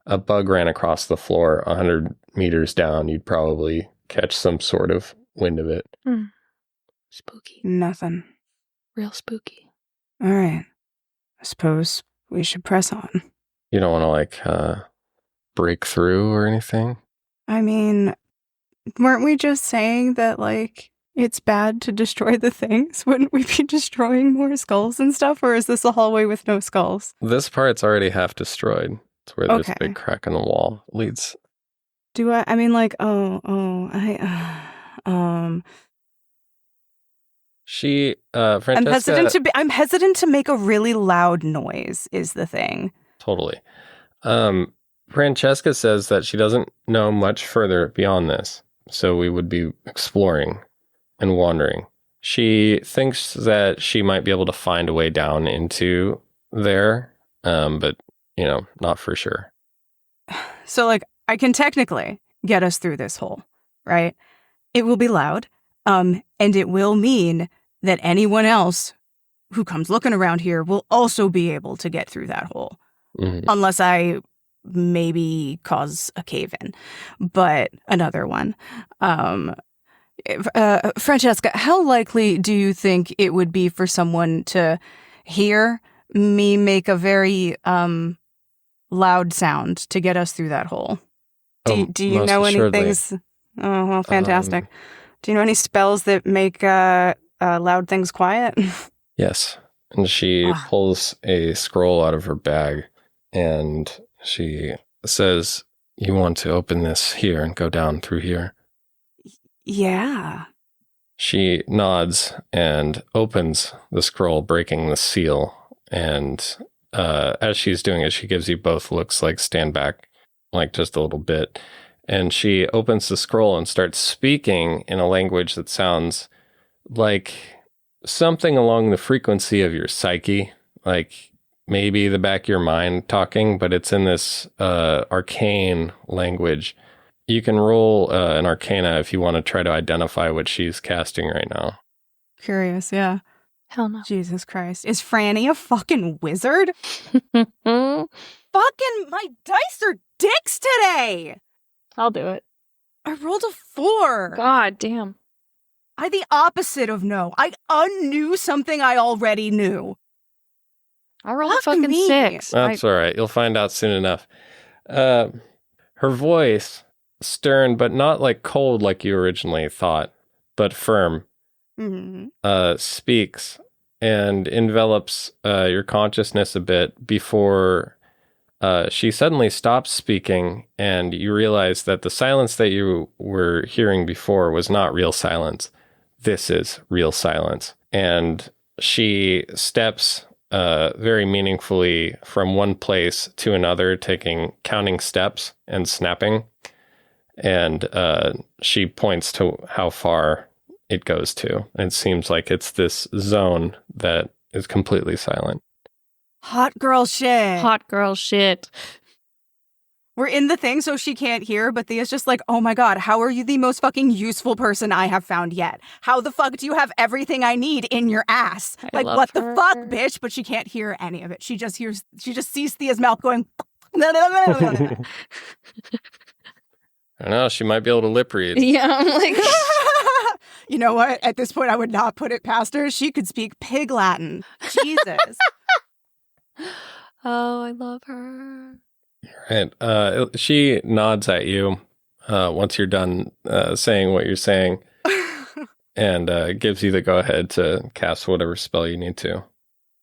a bug ran across the floor 100 meters down, you'd probably catch some sort of wind of it. Spooky. Nothing. Real spooky. All right. I suppose we should press on. You don't want to break through or anything? I mean, weren't we just saying that, it's bad to destroy the things? Wouldn't we be destroying more skulls and stuff? Or is this a hallway with no skulls? This part's already half destroyed. It's where this Okay. big crack in the wall leads. She, Francesca... I'm hesitant to make a really loud noise, is the thing. Totally. Francesca says that she doesn't know much further beyond this, so we would be exploring and wandering. She thinks that she might be able to find a way down into there, but, not for sure. So, I can technically get us through this hole, right? It will be loud, and it will mean that anyone else who comes looking around here will also be able to get through that hole. Mm-hmm. Unless I maybe cause a cave-in. But another one. Francesca, how likely do you think it would be for someone to hear me make a very loud sound to get us through that hole? Do you know any things? Oh, well, fantastic. Do you know any spells that make loud things quiet? Yes. And she pulls a scroll out of her bag and she says, "You want to open this here and go down through here?" Yeah. She nods and opens the scroll, breaking the seal. And as she's doing it, she gives you both looks like stand back, just a little bit. And she opens the scroll and starts speaking in a language that sounds like something along the frequency of your psyche, maybe the back of your mind talking, but it's in this arcane language. You can roll an arcana if you want to try to identify what she's casting right now. Curious, yeah. Hell no. Jesus Christ. Is Franny a fucking wizard? my dice are dicks today. I'll do it. I rolled a 4. God damn. I the opposite of no. I unknew something I already knew. I rolled a Fuck fucking me. 6. That's all right. You'll find out soon enough. Her voice, stern, but not like cold like you originally thought, but firm, speaks and envelops your consciousness a bit before she suddenly stops speaking, and you realize that the silence that you were hearing before was not real silence. This is real silence. And she steps very meaningfully from one place to another, counting steps and snapping. And she points to how far it goes to. And it seems like it's this zone that is completely silent. Hot girl shit. Hot girl shit. We're in the thing so she can't hear, but Thea's just like, oh my god, how are you the most fucking useful person I have found yet? How the fuck do you have everything I need in your ass? I Like, love what her. the fuck, bitch? But she can't hear any of it. She just sees Thea's mouth going, I don't know. She might be able to lip read. Yeah, I'm like, you know what? At this point, I would not put it past her. She could speak pig Latin. Jesus. oh, I love her. Right. She nods at you once you're done saying what you're saying, and gives you the go-ahead to cast whatever spell you need to.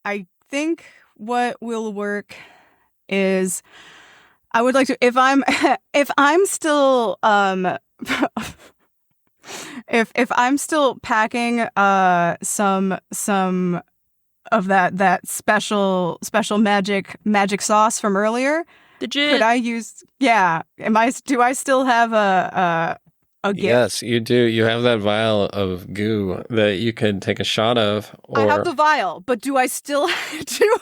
I think what will work is I would like to, if I'm still if I'm still packing some of that special magic sauce from earlier. Could I use? Yeah. Do I still have a gift? Yes, you do. You have that vial of goo that you could take a shot of. I have the vial, but do I still do?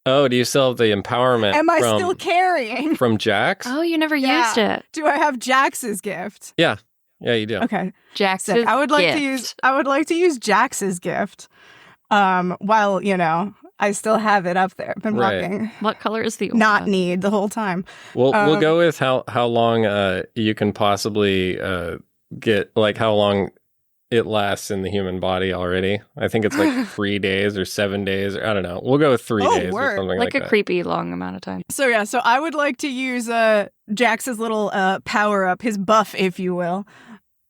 Oh, do you still have the empowerment? Am I still carrying from Jax? Oh, you never used it. Do I have Jax's gift? Yeah, you do. Okay, Jax's Sick. I would like gift. to use Jax's gift. While I still have it up there. Been Right. rocking. What color is the Not need the whole time. We'll go with how long you can possibly get, like how long it lasts in the human body already. I think it's like 3 days or 7 days, or I don't know. We'll go with 3 days word. or something like like a that. creepy long amount of time. So I would like to use Jax's little power up, his buff, if you will,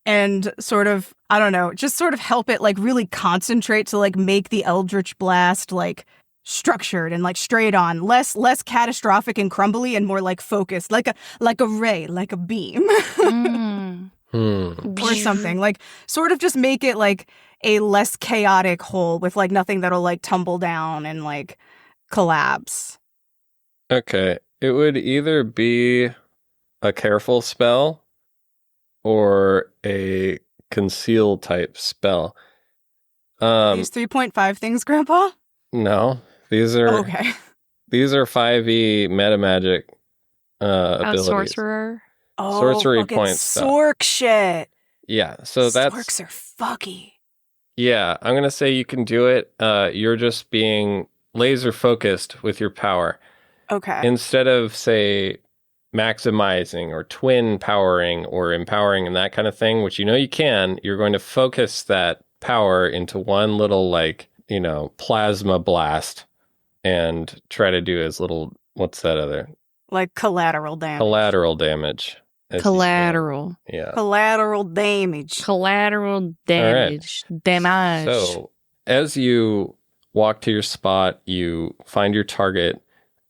and sort of, I don't know, just sort of help it like really concentrate to like make the Eldritch Blast like structured and like straight on, less catastrophic and crumbly and more like focused, like a ray, like a beam. Or something, like sort of just make it like a less chaotic whole with like nothing that'll like tumble down and like collapse. Okay. It would either be a careful spell or a conceal type spell. These 3.5 things, Grandpa? No. These are Okay. These are 5e meta magic abilities. Sorcerer. Oh, Sorcery fucking point stuff. Sork shit. Yeah, so that's Sorks are fucky. Yeah, I'm going to say you can do it. You're just being laser focused with your power. Okay. Instead of, say, maximizing or twin powering or empowering and that kind of thing, which you can, you're going to focus that power into one little, like, plasma blast and try to do as little, what's that other? Like collateral damage. Collateral damage. Collateral. Yeah. Collateral damage. Collateral damage. Damage. So, as you walk to your spot, you find your target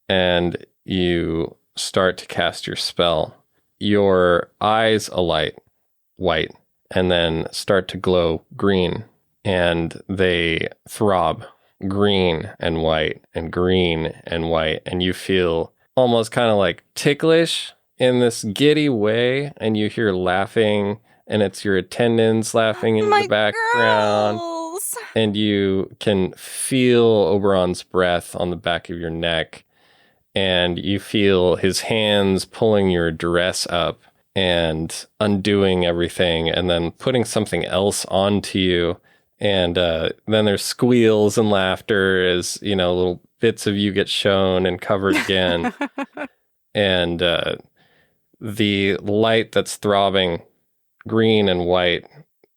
and you start to cast your spell. Your eyes alight white and then start to glow green, and they throb green and white and green and white, and you feel almost kind of like ticklish in this giddy way, and you hear laughing, and it's your attendants laughing in the background. Girls. And you can feel Oberon's breath on the back of your neck, and you feel his hands pulling your dress up and undoing everything and then putting something else onto you. And then there's squeals and laughter as, little bits of you get shown and covered again. And the light that's throbbing green and white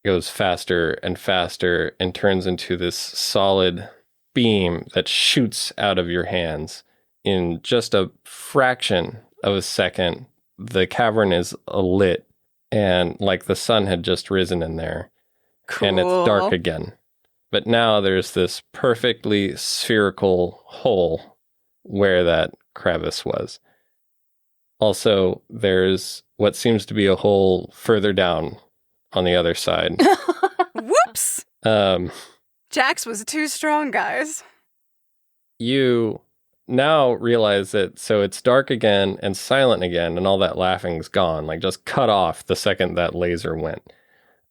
goes faster and faster and turns into this solid beam that shoots out of your hands. In just a fraction of a second, the cavern is lit, and like the sun had just risen in there. Cool. And it's dark again. But now there's this perfectly spherical hole where that crevice was. Also, there's what seems to be a hole further down on the other side. Whoops! Jax was too strong, guys. You now realize that, so it's dark again and silent again, and all that laughing's gone. Like, just cut off the second that laser went.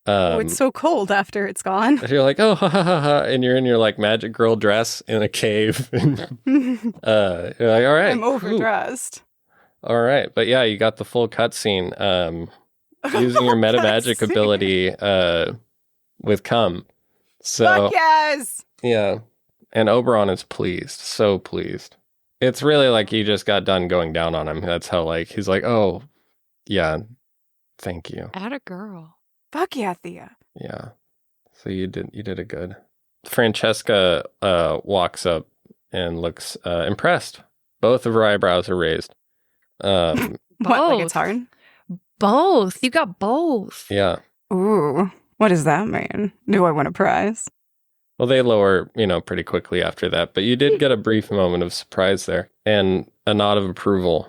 It's so cold after it's gone. You're like, oh, ha, ha, ha, ha, and you're in your, like, magic girl dress in a cave. You're like, all right. I'm overdressed. Ooh. All right. But yeah, you got the full cutscene. Using your meta magic ability with cum. So, Fuck yes! Yeah. And Oberon is pleased. So pleased. It's really like you just got done going down on him. That's how, like, he's like, oh, yeah, thank you. Atta girl. Fuck yeah, Thea. Yeah. So you did it good. Francesca walks up and looks impressed. Both of her eyebrows are raised. What, like it's hard? Both. You got both. Yeah. Ooh, what does that mean? Do I win a prize? Well, they lower, pretty quickly after that. But you did get a brief moment of surprise there and a nod of approval.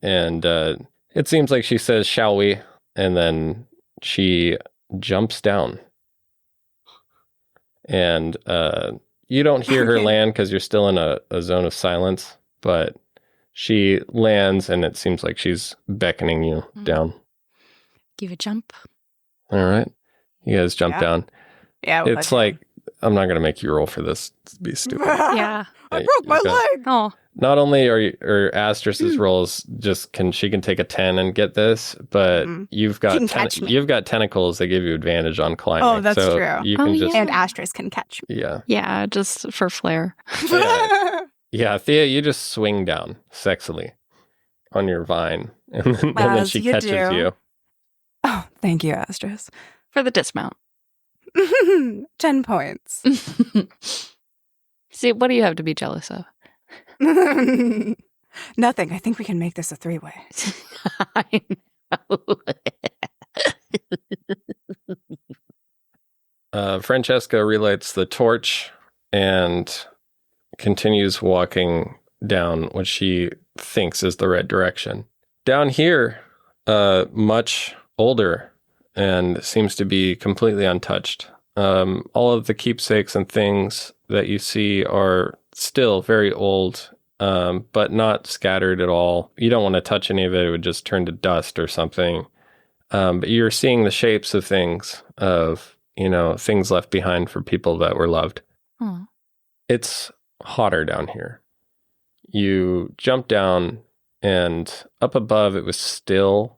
And it seems like she says, shall we? And then she jumps down. And you don't hear her land because you're still in a zone of silence. But she lands and it seems like she's beckoning you down. Give a jump. All right. You guys jump down. Yeah. It's like, I'm not going to make you roll for this. It'd be stupid. Yeah. I broke my leg. Oh. Not only are Astris's rolls she can take a 10 and get this, but you've got tentacles that give you advantage on climbing. Oh, that's true. You can just And Astris can catch me. Yeah. Yeah, just for flair. Yeah, Thea, you just swing down sexily on your vine, and then she catches you. Oh, thank you, Astris. For the dismount. 10 points. See, what do you have to be jealous of? Nothing. I think we can make this a 3-way. I know. Francesca relights the torch and continues walking down what she thinks is the right direction. Down here, much older and seems to be completely untouched. All of the keepsakes and things that you see are still very old, but not scattered at all. You don't want to touch any of it. It would just turn to dust or something. But you're seeing the shapes of things, things left behind for people that were loved. Hmm. It's hotter down here. You jump down, and up above it was still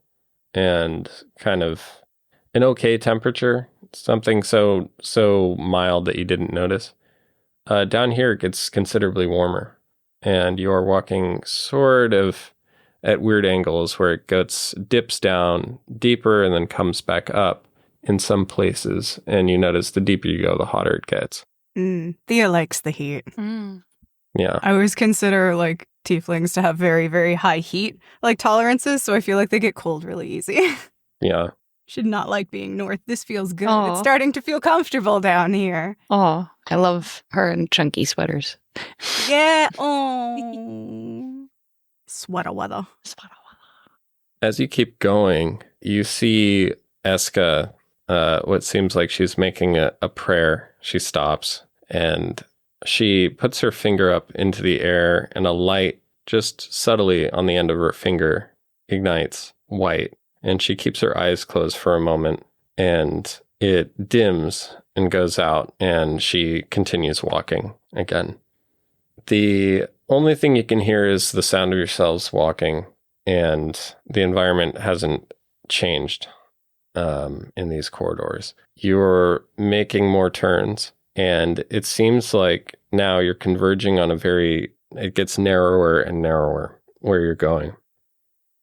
and kind of an okay temperature, something so mild that you didn't notice. Down here it gets considerably warmer, and you are walking sort of at weird angles where it dips down deeper and then comes back up in some places, and you notice the deeper you go, the hotter it gets. Thea likes the heat. Yeah. I always consider like tieflings to have very, very high heat tolerances, so I feel like they get cold really easy. Yeah. Should not like being north. This feels good. Aww. It's starting to feel comfortable down here. Oh, I love her in chunky sweaters. Yeah. Oh. Sweater weather. As you keep going, you see Eska, what seems like she's making a prayer. She stops and she puts her finger up into the air, and a light just subtly on the end of her finger ignites white. And she keeps her eyes closed for a moment, and it dims and goes out, and she continues walking again. The only thing you can hear is the sound of yourselves walking, and the environment hasn't changed in these corridors. You're making more turns, and it seems like now you're converging on a very it gets narrower and narrower where you're going.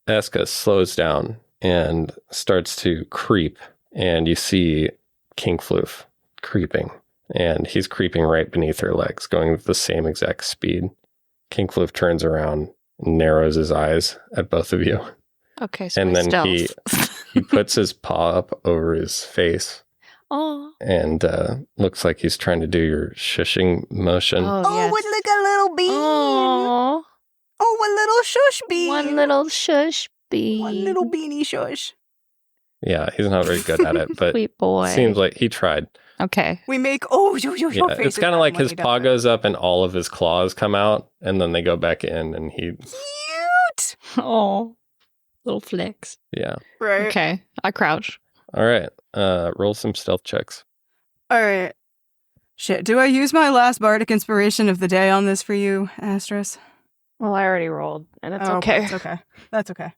Eska slows down and starts to creep, and you see King Floof creeping, and he's creeping right beneath her legs, going with the same exact speed. King Floof turns around and narrows his eyes at both of you. Okay, so And then stealth. he puts his paw up over his face. Oh. And looks like he's trying to do your shushing motion. Oh, Oh, yes. look a little bean. Oh, Oh, a little shush bean. one little shush bee. One little beanie shush. Yeah, he's not very good at it, but Sweet boy. seems like he tried. Okay. We make your Yeah, face. it's kind of like his paw goes up and all of his claws come out, and then they go back in, and he, cute. Oh, little flicks. yeah. Right. Okay, I crouch. All right, roll some stealth checks. All right. Shit. Do I use my last bardic inspiration of the day on this for you, Astris? Well, I already rolled, and it's Oh, okay. That's okay. That's okay.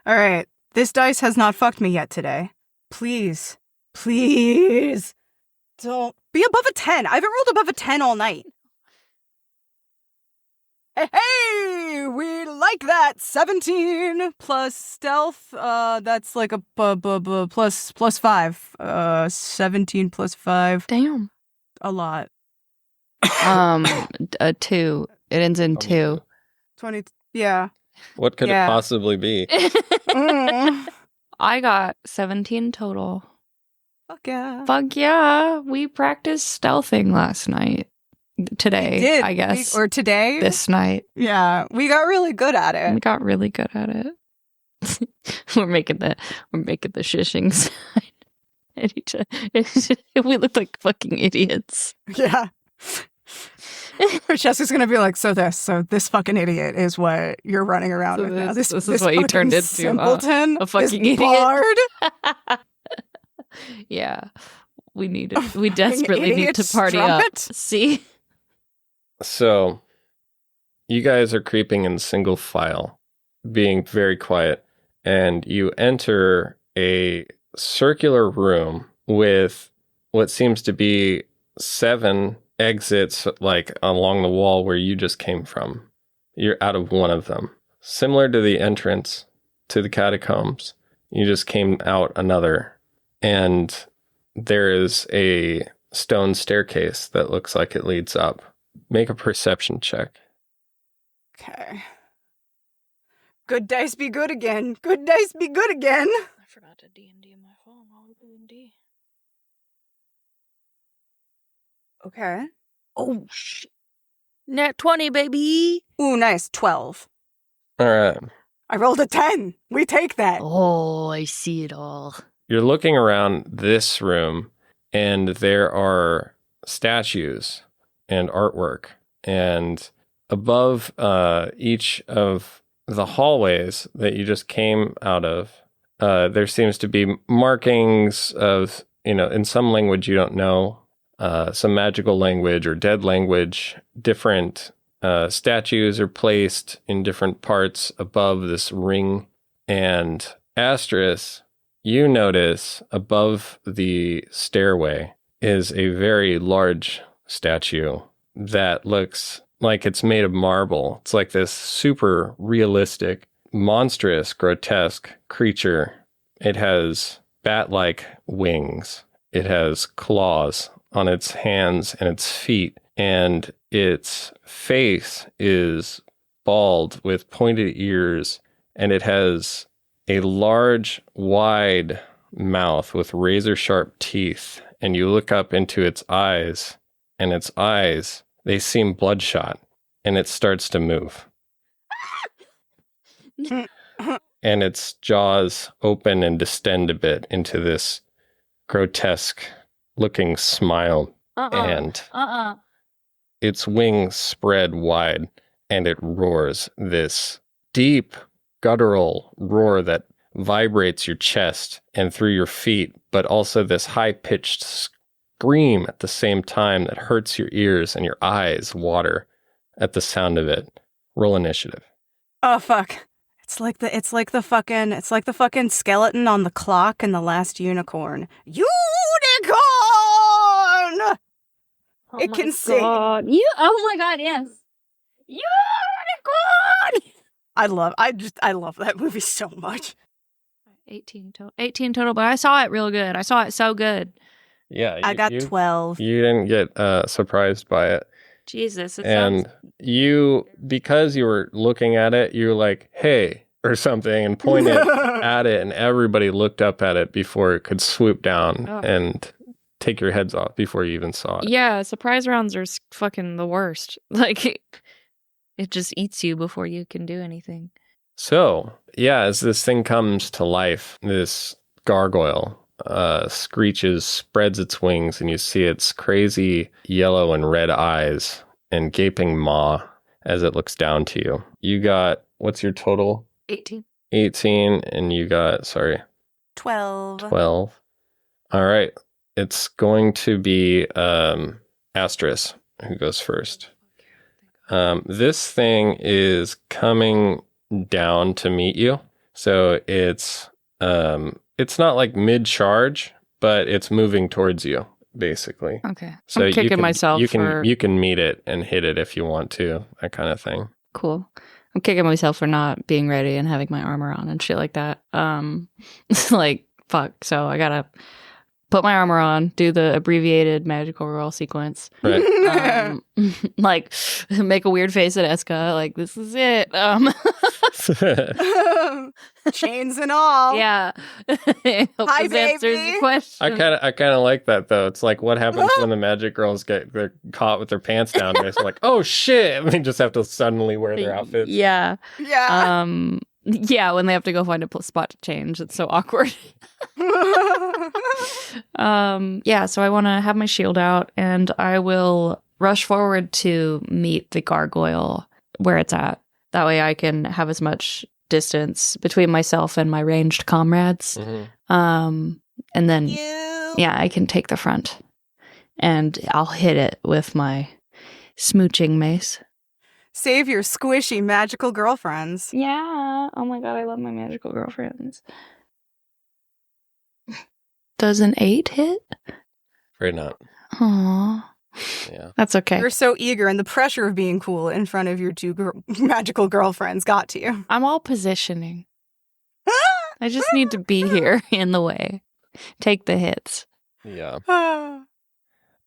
All right. This dice has not fucked me yet today. Please, please, don't be above a 10. I haven't rolled above a 10 all night. Hey, we like that. 17 plus stealth. That's like a plus 5. 17 plus 5. Damn. A lot. A 2. It ends in 2. 20. Yeah. What could Yeah. it possibly be? Mm. I got 17 total. Fuck yeah. Fuck yeah. We practiced stealthing last night. Today, We did. I guess. Or today. This night. Yeah. We got really good at We it. got really good at it. we're making the shushing sign at each other. We look like fucking idiots. Yeah. Jessica's gonna be like, so this fucking idiot is what you're running around So with now. this is what you fucking turned into, simpleton, a fucking this idiot." bard. Yeah. We desperately need idiot to party strumpet. up. See? So, you guys are creeping in single file, being very quiet, and you enter a circular room with what seems to be 7 exits, like along the wall where you just came from. You're out of one of them. Similar to the entrance to the catacombs, you just came out another, and there is a stone staircase that looks like it leads up. Make a perception check. Okay. Good dice be good again. Good dice be good again. I forgot to D&D in my phone. I'll D&D. Okay. Oh, shit. Net 20, baby. Ooh, nice. 12. All right. I rolled a 10. We take that. Oh, I see it all. You're looking around this room, and there are statues and artwork. And above each of the hallways that you just came out of, there seems to be markings of, in some language you don't know, some magical language or dead language. Different statues are placed in different parts above this ring. And Astris, you notice above the stairway is a very large statue that looks like it's made of marble. It's like this super realistic, monstrous, grotesque creature. It has bat-like wings. It has claws on its hands and its feet, and its face is bald with pointed ears, and it has a large, wide mouth with razor-sharp teeth, and you look up into its eyes, and its eyes, they seem bloodshot, and it starts to move. And its jaws open and distend a bit into this grotesque-looking smile, and its wings spread wide, and it roars this deep, guttural roar that vibrates your chest and through your feet, but also this high-pitched scream at the same time that hurts your ears, and your eyes water at the sound of it. Roll initiative. Oh fuck. It's like the fucking skeleton on the clock in The Last Unicorn. Unicorn! It can sing. Oh my god, yes. Unicorn! I love that movie so much. 18 total, but I saw it real good. I saw it so good. Yeah. I got 12. You didn't get surprised by it. Jesus. And because you were looking at it, you were like, hey, or something, and pointed at it, and everybody looked up at it before it could swoop down and take your heads off before you even saw it. Yeah, surprise rounds are fucking the worst. Like, it just eats you before you can do anything. So, yeah, as this thing comes to life, this gargoyle screeches, spreads its wings, and you see its crazy yellow and red eyes and gaping maw as it looks down to you. You got, what's your total? 18. 18, and you got, 12. 12. All right. It's going to be Astris who goes first. This thing is coming down to meet you. So it's not like mid-charge, but it's moving towards you, basically. Okay. So I'm kicking myself you for... you can meet it and hit it if you want to, that kind of thing. Cool. I'm kicking myself for not being ready and having my armor on and shit like that. Like, fuck. So I gotta put my armor on, do the abbreviated magical roll sequence. Right. Like, make a weird face at Eska. Like, this is it. Chains and all. Yeah. Hope Hi, this answers baby. your question. I kind of like that though. It's like what happens when the magic girls they're caught with their pants down. They're like, oh shit! And they just have to suddenly wear their outfits. Yeah. Yeah. Yeah, when they have to go find a spot to change, it's so awkward. Yeah, so I want to have my shield out, and I will rush forward to meet the gargoyle where it's at. That way I can have as much distance between myself and my ranged comrades. Mm-hmm. And then, yeah, I can take the front. And I'll hit it with my smooching mace. Save your squishy magical girlfriends. Yeah. Oh my god, I love my magical girlfriends. Does an 8 hit? Afraid not. Aww. Yeah. That's okay. You're so eager, and the pressure of being cool in front of your two magical girlfriends got to you. I'm all positioning. I just need to be here in the way. Take the hits. Yeah.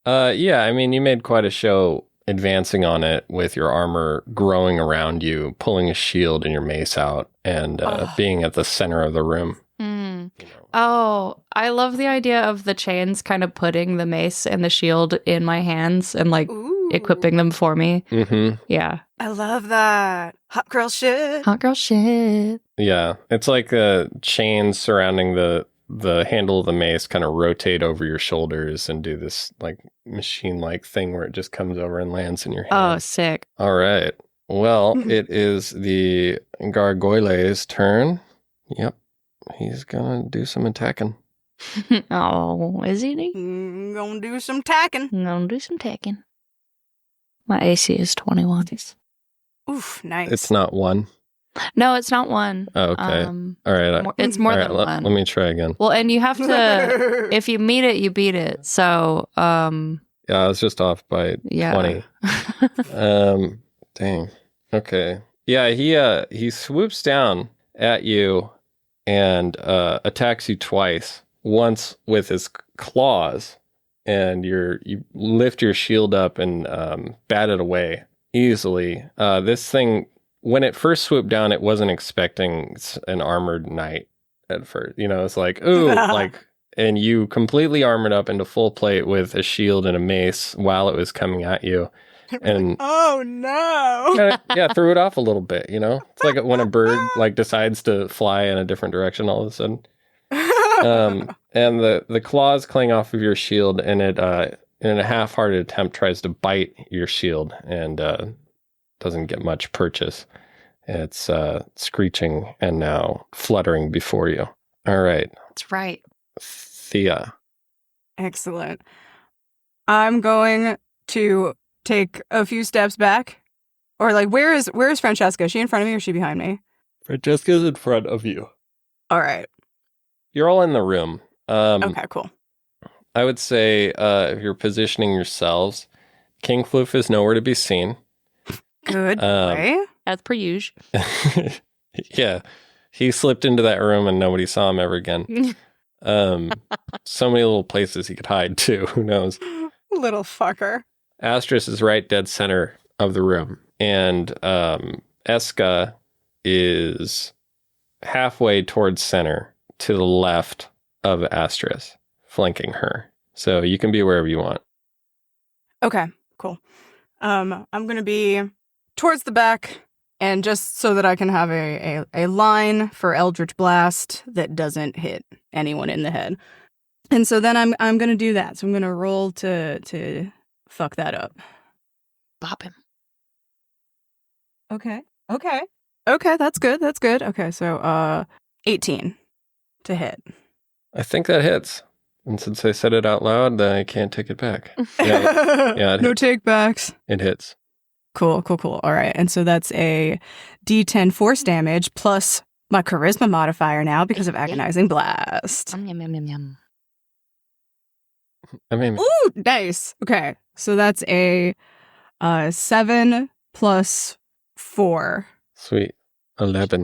Yeah, I mean, you made quite a show advancing on it with your armor growing around you, pulling a shield and your mace out, and being at the center of the room. Mm. You know. Oh, I love the idea of the chains kind of putting the mace and the shield in my hands and like Ooh. equipping them for me. Mm-hmm. Yeah. I love that. Hot girl shit. Hot girl shit. Yeah, it's like the chains surrounding the handle of the mace kind of rotate over your shoulders and do this like machine-like thing where it just comes over and lands in your hand. Oh, sick. All right. Well, it is the gargoyle's turn. Yep. He's gonna do some attacking. Oh, is he? Gonna do some tacking. Gonna do some tacking. My AC is 21. Oof, nice. It's not one. No, it's not one. Oh, okay. All right. It's more All than right, one. let me try again. Well, and you have to, if you meet it, you beat it. So, Yeah, I was just off by yeah. 20. Dang. Okay. Yeah, he swoops down at you and attacks you twice. Once with his claws, and you lift your shield up and bat it away easily. This thing, when it first swooped down, it wasn't expecting an armored knight at first. You know, it's like, ooh, like, and you completely armored up into full plate with a shield and a mace while it was coming at you. And oh no! Yeah, threw it off a little bit. You know, it's like when a bird like decides to fly in a different direction all of a sudden. And the claws cling off of your shield, and it in a half-hearted attempt tries to bite your shield, and doesn't get much purchase. It's screeching and now fluttering before you. All right, That's right. Thea. Excellent. I'm going to take a few steps back, or like, where is Francesca? Is she in front of me or is she behind me? Francesca's in front of you. All right. You're all in the room. Okay, cool. I would say if you're positioning yourselves, King Floof is nowhere to be seen. Good boy. As per usual. Yeah. He slipped into that room and nobody saw him ever again. So many little places he could hide too. Who knows? Little fucker. Astris is right dead center of the room. And Eska is halfway towards center to the left of Astris, flanking her. So you can be wherever you want. Okay, cool. I'm going to be towards the back, and just so that I can have a line for Eldritch Blast that doesn't hit anyone in the head. And so then I'm going to do that. So I'm going to roll to fuck that up. Bop him. Okay, that's good. Okay, so 18 to hit. I think that hits. And since I said it out loud, then I can't take it back. Yeah, no take backs. It hits. Cool. All right. And so that's a D10 force damage plus my charisma modifier now because of agonizing blast. Yum. I mean, Ooh, nice. Okay. So that's a 7 plus 4. sweet. 11.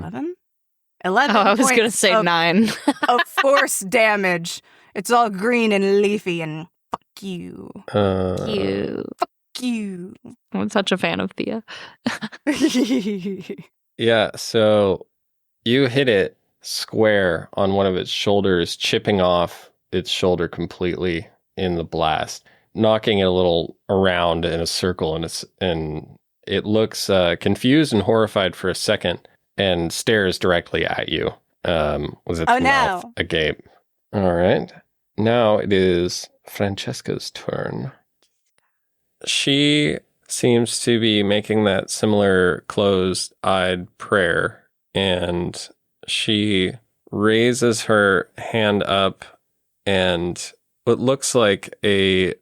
11? Oh, I was going to say 9. of force damage. It's all green and leafy and fuck you. Cute. Fuck you. I'm such a fan of Thea. Yeah, so you hit it square on one of its shoulders, chipping off its shoulder completely in the blast, knocking it a little around in a circle, and it looks confused and horrified for a second and stares directly at you with its mouth agape. All right. Now it is Francesca's turn. She seems to be making that similar closed-eyed prayer, and she raises her hand up, and what looks like a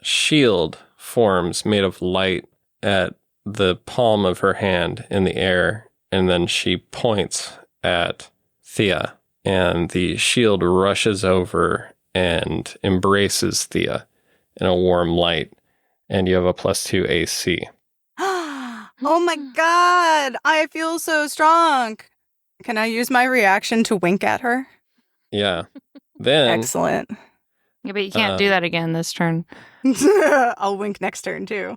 shield forms made of light at the palm of her hand in the air, and then she points at Thea, and the shield rushes over and embraces Thea in a warm light, and you have a +2 AC. Oh my god, I feel so strong. Can I use my reaction to wink at her? Yeah. Then Excellent. Yeah, but you can't do that again this turn. I'll wink next turn too.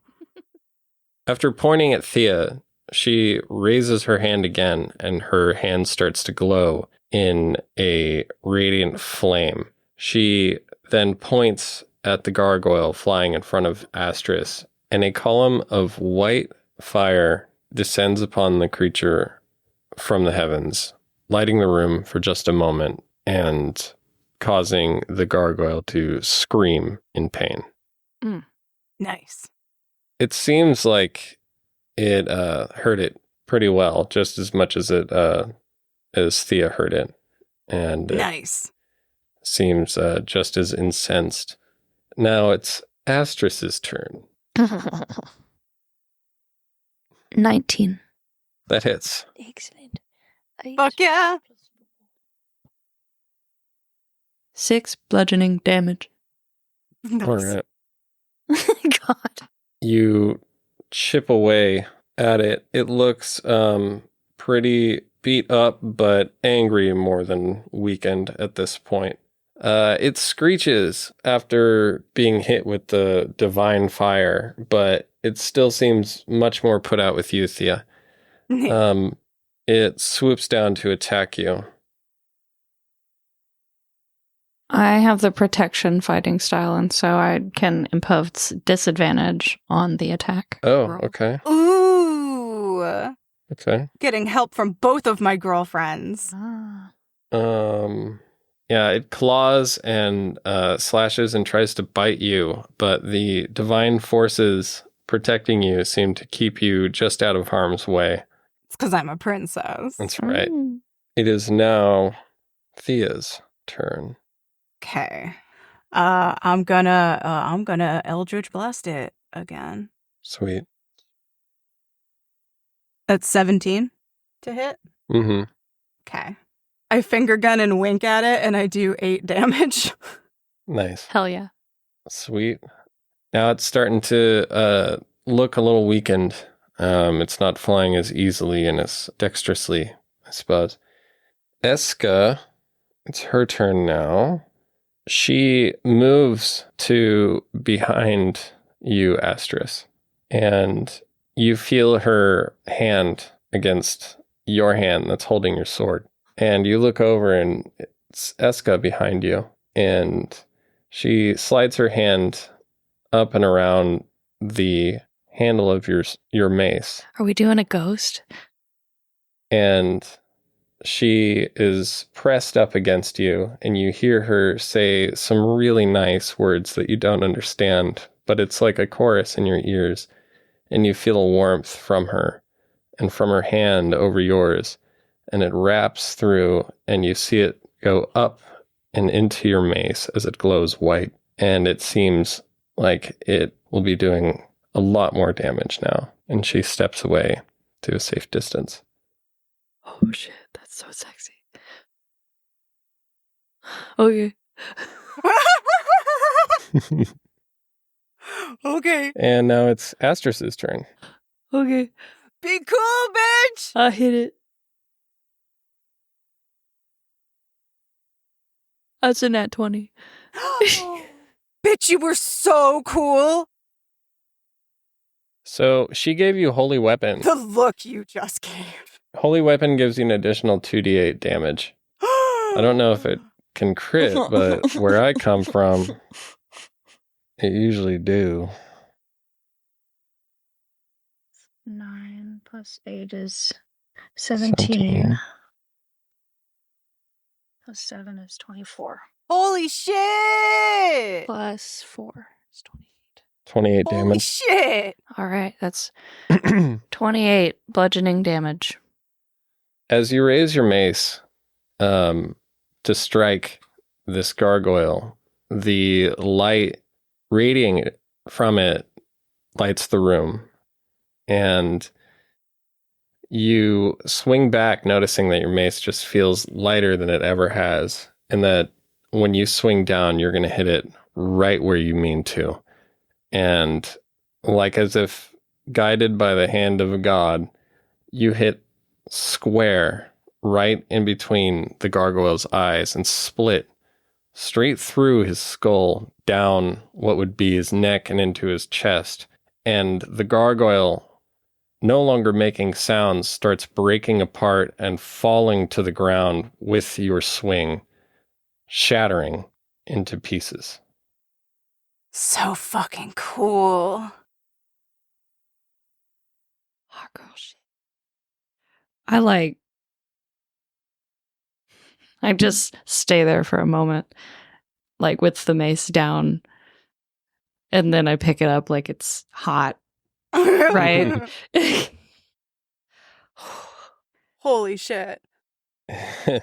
after pointing at Thea, she raises her hand again, and her hand starts to glow in a radiant flame. She then points at the gargoyle flying in front of Astris, and a column of white fire descends upon the creature from the heavens, lighting the room for just a moment and causing the gargoyle to scream in pain. Mm. Nice. It seems like it hurt it pretty well, just as much as it as Thea hurt it, and nice. Seems just as incensed. Now it's Astris's turn. 19. That hits. Excellent. Fuck yeah. 6 bludgeoning damage. Nice. All right. God. You chip away at it. It looks pretty beat up, but angry more than weakened at this point. It screeches after being hit with the divine fire, but it still seems much more put out with you, Thea. It swoops down to attack you. I have the protection fighting style, and so I can impose disadvantage on the attack. Oh, roll. okay. Ooh. Okay. Getting help from both of my girlfriends. Ah. Yeah, it claws and slashes and tries to bite you, but the divine forces protecting you seem to keep you just out of harm's way. It's because I'm a princess. That's right. Mm. It is now Thea's turn. Okay. I'm gonna Eldritch Blast it again. Sweet. That's 17 to hit. Mm-hmm. Okay. I finger gun and wink at it, and I do 8 damage. Nice. Hell yeah. Sweet. Now it's starting to look a little weakened. It's not flying as easily and as dexterously, I suppose. Eska, it's her turn now. She moves to behind you, Astris, and you feel her hand against your hand that's holding your sword. And you look over and it's Eska behind you, and she slides her hand up and around the handle of your mace. Are we doing a ghost? And she is pressed up against you, and you hear her say some really nice words that you don't understand, but it's like a chorus in your ears, and you feel a warmth from her and from her hand over yours, and it wraps through, and you see it go up and into your mace as it glows white, and it seems like it will be doing a lot more damage now, and she steps away to a safe distance. Oh shit, that's so sexy. Okay. Okay. And now it's Astris's turn. Okay. Be cool, bitch! I hit it. That's a nat 20. Bitch, you were so cool! So she gave you Holy Weapon. The look you just gave. Holy Weapon gives you an additional 2d8 damage. I don't know if it can crit, but where I come from, it usually do. 9 plus 8 is 17. Plus 7 is 24. Holy shit! Plus 4 is 28. 28 Holy damage. shit! All right, that's 28 bludgeoning damage. As you raise your mace to strike this gargoyle, the light radiating from it lights the room. And you swing back, noticing that your mace just feels lighter than it ever has. And that when you swing down, you're going to hit it right where you mean to. And like as if guided by the hand of a god, you hit square right in between the gargoyle's eyes and split straight through his skull, down what would be his neck and into his chest. And the gargoyle, no longer making sounds, starts breaking apart and falling to the ground with your swing, shattering into pieces. So fucking cool. Hot girl shit. I just stay there for a moment, like with the mace down, and then I pick it up like it's hot, right? Holy shit. I'm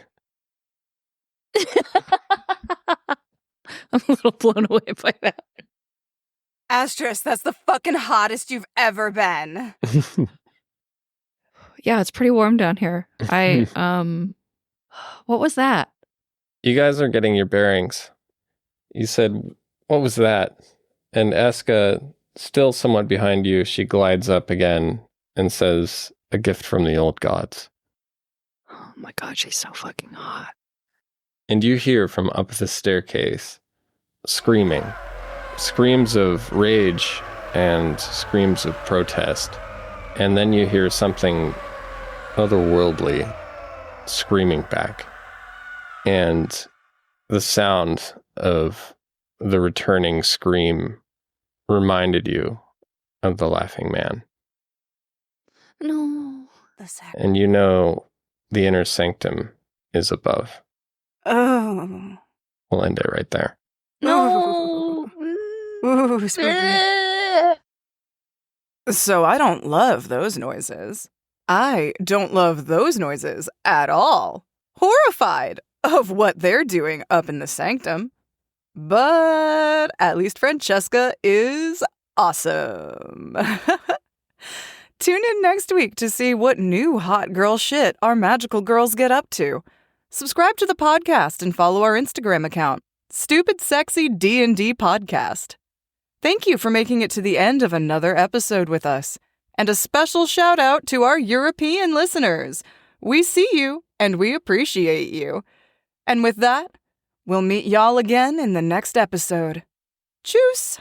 a little blown away by that. Astris, that's the fucking hottest you've ever been. Yeah, it's pretty warm down here. What was that? You guys are getting your bearings. You said, what was that? And Eska, still somewhat behind you, she glides up again and says, a gift from the old gods. Oh my god, she's so fucking hot. And you hear from up the staircase screaming. Screams of rage and screams of protest. And then you hear something otherworldly screaming back. And the sound of the returning scream reminded you of the laughing man. No. And you know the inner sanctum is above. Oh. We'll end it right there. No. Ooh, spooky. So I don't love those noises. I don't love those noises at all. Horrified of what they're doing up in the sanctum. But at least Francesca is awesome. Tune in next week to see what new hot girl shit our magical girls get up to. Subscribe to the podcast and follow our Instagram account, Stupid Sexy D&D Podcast. Thank you for making it to the end of another episode with us. And a special shout out to our European listeners. We see you and we appreciate you. And with that, we'll meet y'all again in the next episode. Tschüss!